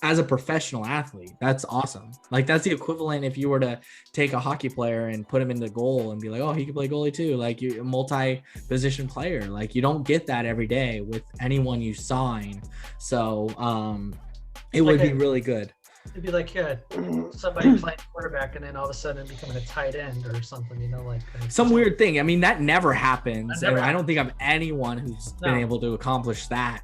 as a professional athlete, that's awesome. Like that's the equivalent if you were to take a hockey player and put him in the goal and be like, oh, he can play goalie too. Like you're a multi-position player. Like you don't get that every day with anyone you sign. So it would be really good. It'd be like somebody playing quarterback and then all of a sudden becoming a tight end or something, like some weird thing. I mean, that never happens. I don't think I'm anyone who's been able to accomplish that.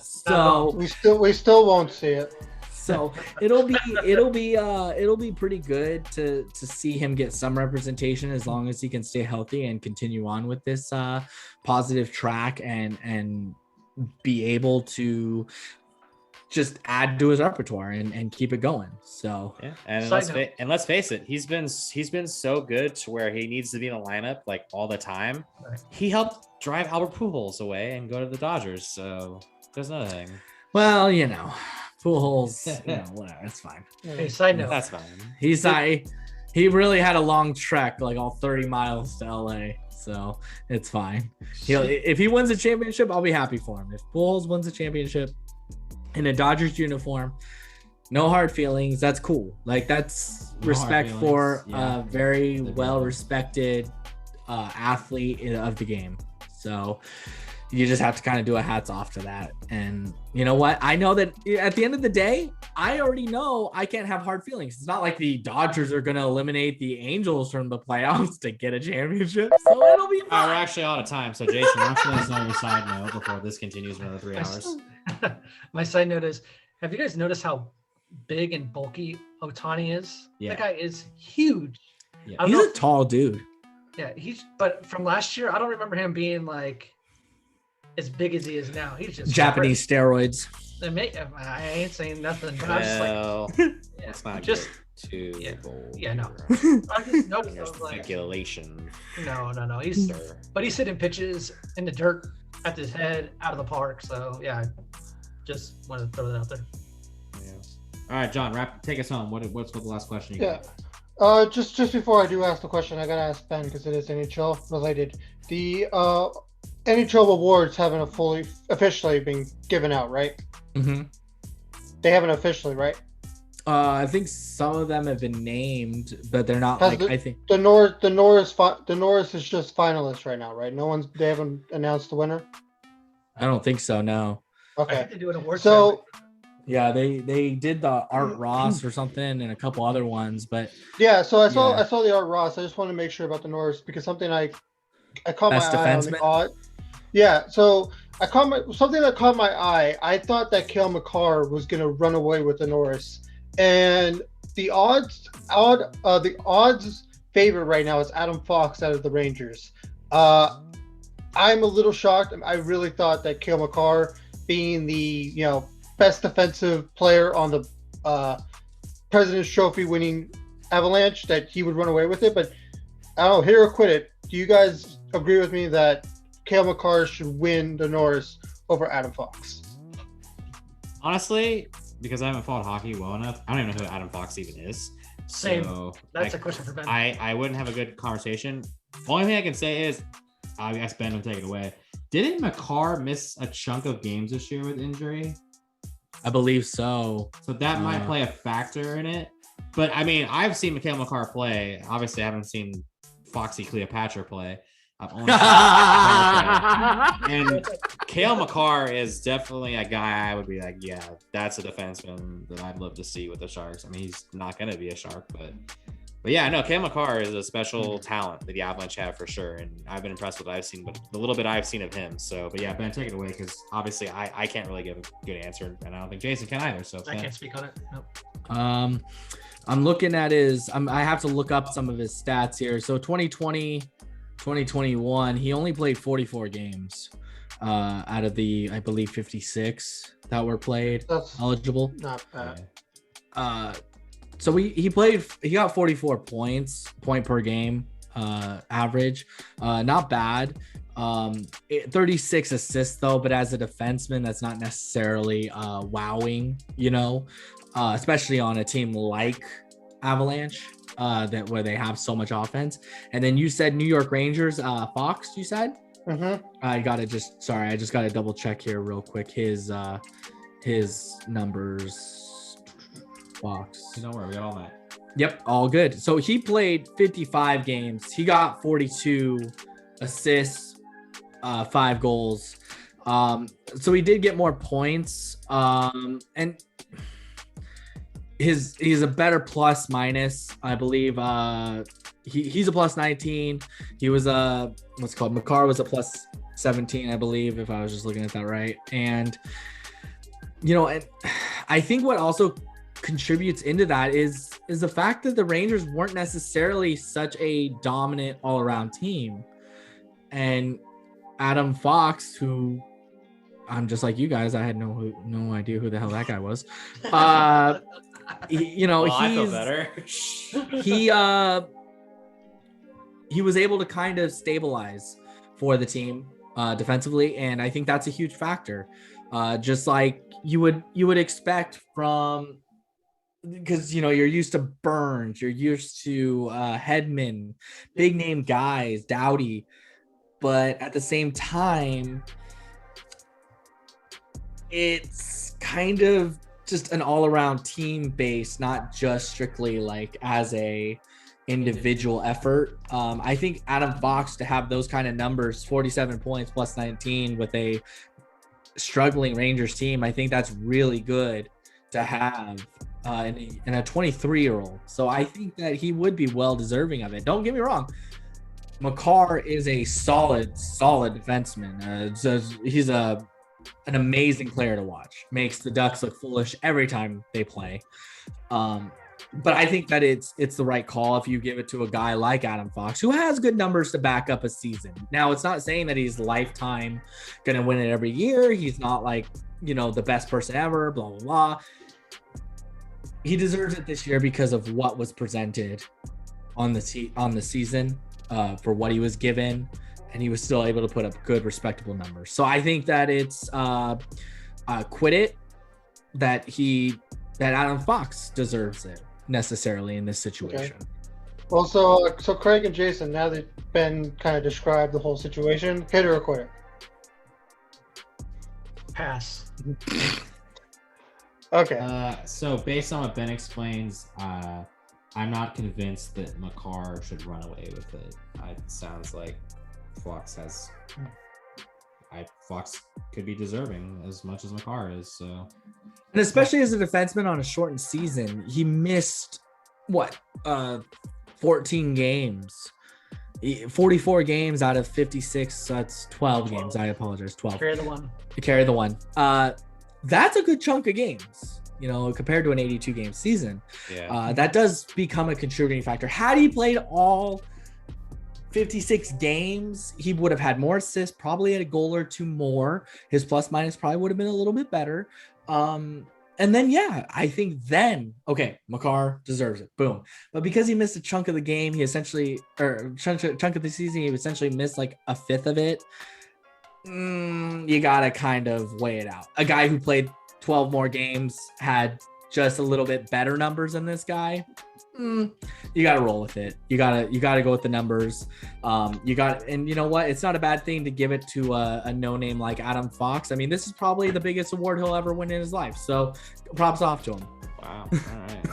So we still won't see it. So it'll be pretty good to see him get some representation as long as he can stay healthy and continue on with this positive track and be able to just add to his repertoire and keep it going. So yeah, and let's face it, he's been so good to where he needs to be in the lineup like all the time. Right. He helped drive Albert Pujols away and go to the Dodgers. So there's another thing. Well, Pujols, whatever, it's fine. Hey, side note, That's fine. He really had a long trek, like all 30 miles to LA. So it's fine. If he wins a championship, I'll be happy for him. If Pujols wins a championship in a Dodgers uniform, no hard feelings. That's cool. Like that's respect for a very well respected athlete of the game. So you just have to kind of do a hats off to that. And you know what? I know that at the end of the day, I already know I can't have hard feelings. It's not like the Dodgers are going to eliminate the Angels from the playoffs to get a championship. So it'll be fine. We're actually out of time. So Jason, why don't you let us know your side note before this continues for another 3 hours? My side note is, have you guys noticed how big and bulky Ohtani is? Yeah. That guy is huge. Yeah. I don't He's know a tall dude. Yeah, but from last year, I don't remember him being like as big as he is now. He's just Japanese steroids. I ain't saying nothing, but I was just like, Well, yeah, let's not just get too yeah. bold. Yeah, no. here. I just noticed. I There's was like, speculation. no. He's Sir. but he's hitting pitches in the dirt at his head out of the park. So yeah, just wanted to throw that out there. Yeah. All right, John, take us home. What's the last question you Yeah. got? Just before I do ask the question, I gotta ask Ben because it is NHL related. The NHL awards haven't officially been given out, right? Mm-hmm. They haven't officially, right? I think some of them have been named, but they're not Has like the- I think. The Norris is just finalist right now, right? They haven't announced the winner. I don't think so. No. I Okay. think they do an award. So Yeah, they did the Art Ross or something and a couple other ones, but yeah, so I Yeah. saw the Art Ross. I just want to make sure about the Norris because something I caught Best my eye on the defenseman? odd. Yeah, so something that caught my eye. I thought that Cale Makar was gonna run away with the Norris, and the odds favorite right now is Adam Fox out of the Rangers. I'm a little shocked. I really thought that Cale Makar, being the best defensive player on the President's Trophy winning Avalanche, that he would run away with it. But I don't know, hit or quit it. Do you guys agree with me that Cale Makar should win the Norris over Adam Fox? Honestly, because I haven't followed hockey well enough, I don't even know who Adam Fox even is. Same. So That's a question for Ben. I wouldn't have a good conversation. Only thing I can say is, I guess Ben will take it away. Didn't Makar miss a chunk of games this year with injury? I believe so. So that might play a factor in it. But I mean, I've seen Mikhail Makar play. Obviously, I haven't seen Foxy Cleopatra play. I've only seen and Cale Makar is definitely a guy I would be like, yeah, that's a defenseman that I'd love to see with the Sharks. I mean, he's not going to be a Shark, but yeah, no, Cale Makar is a special talent that the Avalanche have for sure, and I've been impressed with what I've seen, but the little bit I've seen of him. So, but yeah, Ben, take it away because obviously I can't really give a good answer, and I don't think Jason can either. So I can't speak on it. Nope. I'm looking at I have to look up some of his stats here. So 2020, 2021, he only played 44 games out of the, I believe, 56 that were played That's eligible. not bad. So he got 44 points, point per game average. Not bad. 36 assists though, but as a defenseman, that's not necessarily wowing, especially on a team like Avalanche, where they have so much offense. And then you said New York Rangers, Fox, you said? Mm-hmm. I just got to double check here real quick. His numbers. Fox. don't worry, we got all that. Yep, all good. So he played 55 games. He got 42 assists, 5 goals. So he did get more points. And he's a better plus minus, I believe. He's a plus 19. He was Makar was a plus 17, I believe, if I was just looking at that right. And and I think what also contributes into that is the fact that the Rangers weren't necessarily such a dominant all-around team, and Adam Fox, who I'm just like you guys, I had no idea who the hell that guy was. I feel better. he was able to kind of stabilize for the team defensively, and I think that's a huge factor. Just like you would expect from, because you're used to Burns, you're used to Hedman, big name guys, Doughty, but at the same time, it's kind of just an all-around team base, not just strictly like as a individual effort. I think Adam Fox to have those kind of numbers, 47 points plus 19 with a struggling Rangers team, I think that's really good to have in a 23-year-old. So I think that he would be well deserving of it. Don't get me wrong. Makar is a solid defenseman. So he's an amazing player to watch. Makes the Ducks look foolish every time they play. But I think that it's the right call if you give it to a guy like Adam Fox, who has good numbers to back up a season. Now, it's not saying that he's lifetime going to win it every year. He's not like, the best person ever, blah, blah, blah. He deserves it this year because of what was presented on the season for what he was given. And he was still able to put up good, respectable numbers. So I think that it's quit it that Adam Fox deserves it necessarily in this situation. Okay. Well, so Craig and Jason, now that Ben kind of described the whole situation, hit or quit it? Pass. Okay. So based on what Ben explains, I'm not convinced that Makar should run away with it. It sounds like Fox could be deserving as much as Makar is. So, and especially as a defenseman on a shortened season, he missed 14 games, 44 games out of 56. So that's 12 games. I apologize. 12. Carry the one. That's a good chunk of games, compared to an 82 game season. Yeah. That does become a contributing factor. Had he played all 56 games, he would have had more assists, probably had a goal or two more. His plus minus probably would have been a little bit better. And then, I think Makar deserves it. Boom. But because he missed a chunk of the game, chunk of the season, he essentially missed like a fifth of it. You got to kind of weigh it out. A guy who played 12 more games had just a little bit better numbers than this guy. You got to roll with it. You got to go with the numbers. And you know what? It's not a bad thing to give it to a no-name like Adam Fox. I mean, this is probably the biggest award he'll ever win in his life. So props off to him. Wow. All right.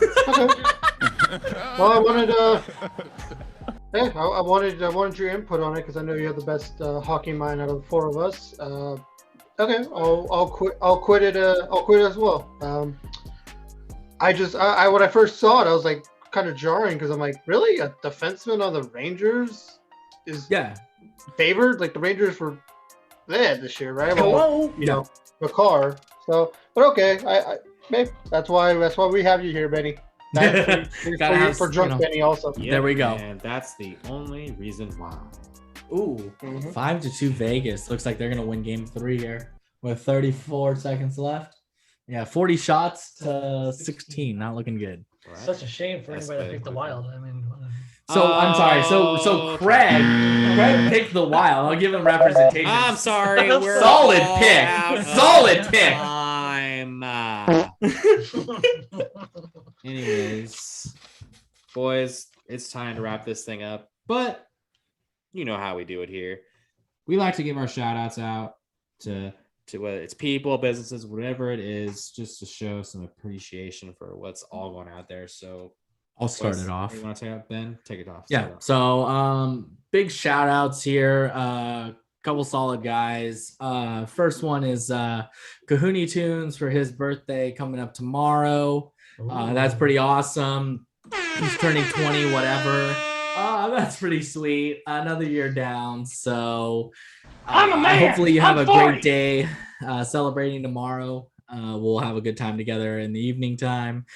Well, I wanted your input on it because I know you have the best hockey mind out of the four of us. Okay, I'll quit. I'll quit it. I'll quit as well. When I first saw it, I was like kind of jarring because I'm like, really, a defenseman on the Rangers is favored? Like the Rangers were there this year, right? Hello, Makar. So, but okay, I maybe that's why we have you here, Benny. For drunk Benny also. Yep, there we go. And that's the only reason why. Ooh, 5-2 Vegas. Looks like they're gonna win Game 3 here with 34 seconds left. Yeah, 40 shots to 16. Not looking good. Right. Such a shame for anybody that picked the Wild. I mean, so I'm sorry. So Craig picked the Wild. I'll give him representation. I'm sorry. We're solid pick. Solid pick. Anyways, boys, it's time to wrap this thing up. But you know how we do it here. We like to give our shout outs out to whether it's people, businesses, whatever it is, just to show some appreciation for what's all going out there. So I'll start it off. You want to take it, Ben? Take it off. Yeah. So big shout outs here. Couple solid guys. First one is Cohooney Tunes for his birthday coming up tomorrow. That's pretty awesome. He's turning 20, whatever. That's pretty sweet. Another year down. So I'm a man. Hopefully you have I'm a 40. great day celebrating tomorrow. We'll have a good time together in the evening time.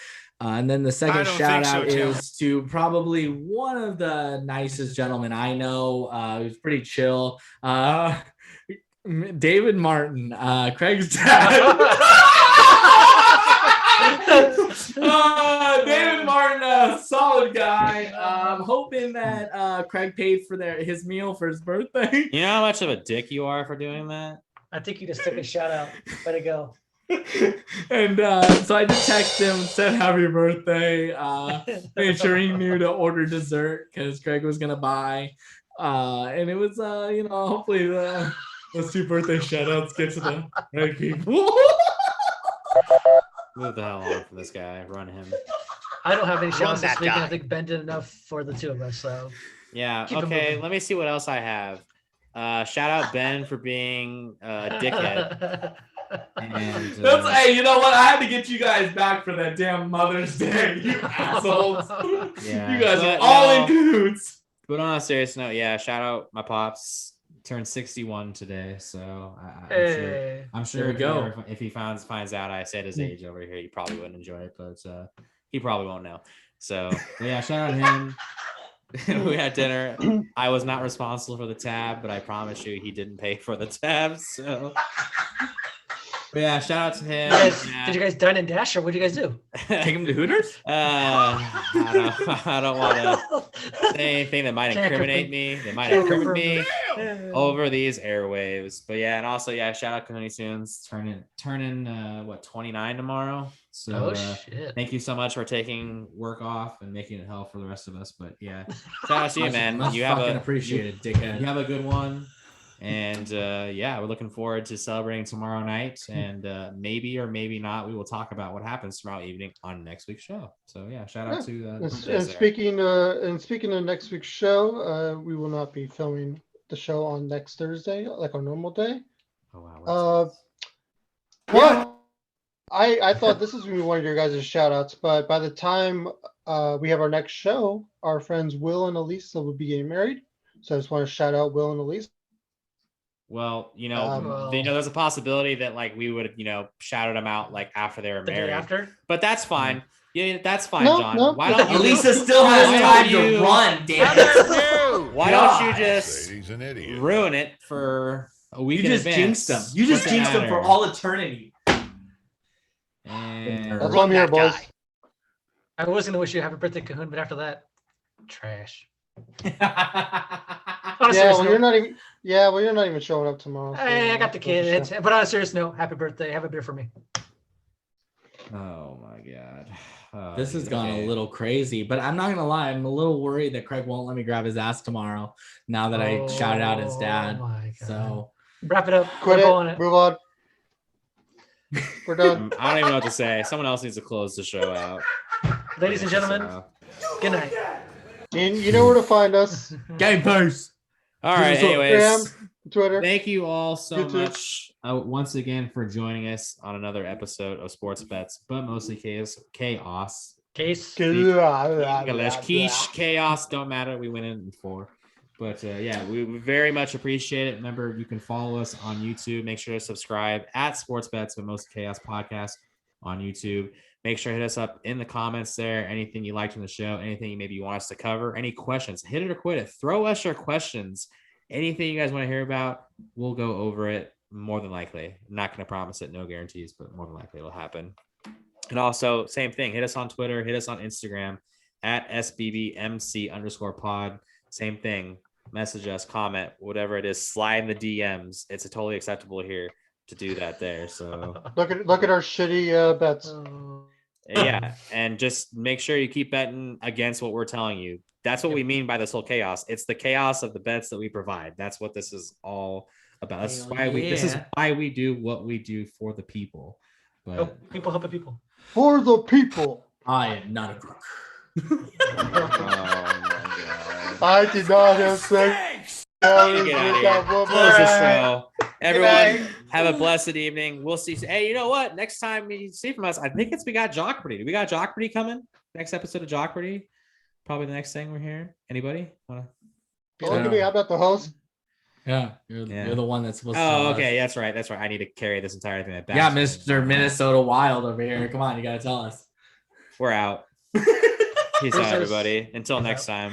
And then the second shout out is to probably one of the nicest gentlemen I know. Who's pretty chill. David Martin, Craig's dad. David Martin, solid guy. I'm hoping that Craig paid for his meal for his birthday. You know how much of a dick you are for doing that? I think you just took a shout out. Way to go. And so I just texted him, said happy birthday, made sure he knew to order dessert because Craig was gonna buy, and it was hopefully those two birthday shout outs get to the right people. Move the hell on from this guy. Run him. I don't have any Run shots this that week, and I guy. think Ben did enough for the two of us. So Yeah. Keep it Okay. moving. Let me see what else I have. Shout out Ben for being a dickhead. And Hey, you know what? I had to get you guys back for that damn Mother's Day, you assholes. Yeah, You guys but are all no. in cahoots. But on a serious note, yeah, shout out my pops. Turned 61 today, so Hey. I'm sure There we go. if he finds out I said his age over here, he probably wouldn't enjoy it, but he probably won't know. So but yeah, shout out him. We had dinner. I was not responsible for the tab, but I promise you he didn't pay for the tab. So but yeah, shout out to him. Did you guys dine and dash, or what did you guys do? Take him to Hooters? I don't want to say anything that might Can't incriminate confirm. me. That might Can't incriminate me confirm. over these airwaves. But yeah, and also shout out Cohooney Soon's turning 29 tomorrow. So Oh shit! thank you so much for taking work off and making it hell for the rest of us. But yeah, shout out to you, man. Much You have fucking a appreciated, dickhead. you have a good one. And yeah, we're looking forward to celebrating tomorrow night. And maybe or maybe not, we will talk about what happens tomorrow evening on next week's show. So yeah, shout out to And speaking of next week's show, we will not be filming the show on next Thursday like our normal day. Oh wow. Well, I thought this was gonna be one of your guys' shout outs, but by the time we have our next show, our friends Will and Elisa will be getting married. So I just want to shout out Will and Elisa. Well, there's a possibility that like we would, shouted them out like after they were The day married. after? But that's fine. Yeah, that's fine, No, John. no. Why don't you Elisa still has Why time don't to you- run, damn it. Why don't you just He's an idiot. ruin it for a week You in just advance? jinxed them. You just What's the jinxed them for matter? all eternity. And That's why I'm here, that boys. guy. I was gonna wish you a happy birthday, Cahoon, but after that, trash. On a Yeah, serious well, note, you're not even showing up tomorrow. so, I got the kid. that's But on a serious note, happy birthday. Have a beer for me. oh my god. This has gone a little crazy, but I'm not gonna lie, I'm a little worried that Craig won't let me grab his ass tomorrow now that I shouted out his dad. Oh my God. So Wrap it up. Quit Go on it. Move on. We're done. I don't even know what to say. Someone else needs to close the show out. Ladies and gentlemen, good night. You know where to find us. game first. All right. Anyways, Instagram, Twitter. thank you all so YouTube. much once again for joining us on another episode of Sports Bets, but mostly chaos. Case. Quiche, chaos, don't matter. We went in 4. But yeah, we very much appreciate it. Remember, you can follow us on YouTube. Make sure to subscribe at Sports Bets, but Most Chaos Podcast on YouTube. Make sure to hit us up in the comments there. Anything you liked in the show, anything maybe you want us to cover, any questions, hit it or quit it. Throw us your questions. Anything you guys want to hear about, we'll go over it more than likely. I'm not going to promise it, no guarantees, but more than likely it'll happen. And also, same thing. Hit us on Twitter, hit us on Instagram at SBBMC_pod. Same thing. Message us, comment, whatever it is, slide in the DMs. It's totally acceptable here to do that there. So Look at our shitty bets. yeah, and just make sure you keep betting against what we're telling you. That's what we mean by this whole chaos. It's the chaos of the bets that we provide. That's what this is all about. This is why we do what we do for the people. But People helping people. For the people. I am not a crook. I did not have sex. Get out of here. Close the show. Everyone, have a blessed evening. We'll see. Hey, you know what? Next time you see from us, I think we got Jockparty. We got Jockparty coming. Next episode of Jockparty. Probably the next thing we're hearing. Anybody? Look at me. How about the host? Yeah, you're the one that's supposed to. Oh, okay. That's right. I need to carry this entire thing. Yeah, Mr. Minnesota Wild over here. Come on, you gotta tell us. We're out. Peace out, everybody. Until next time.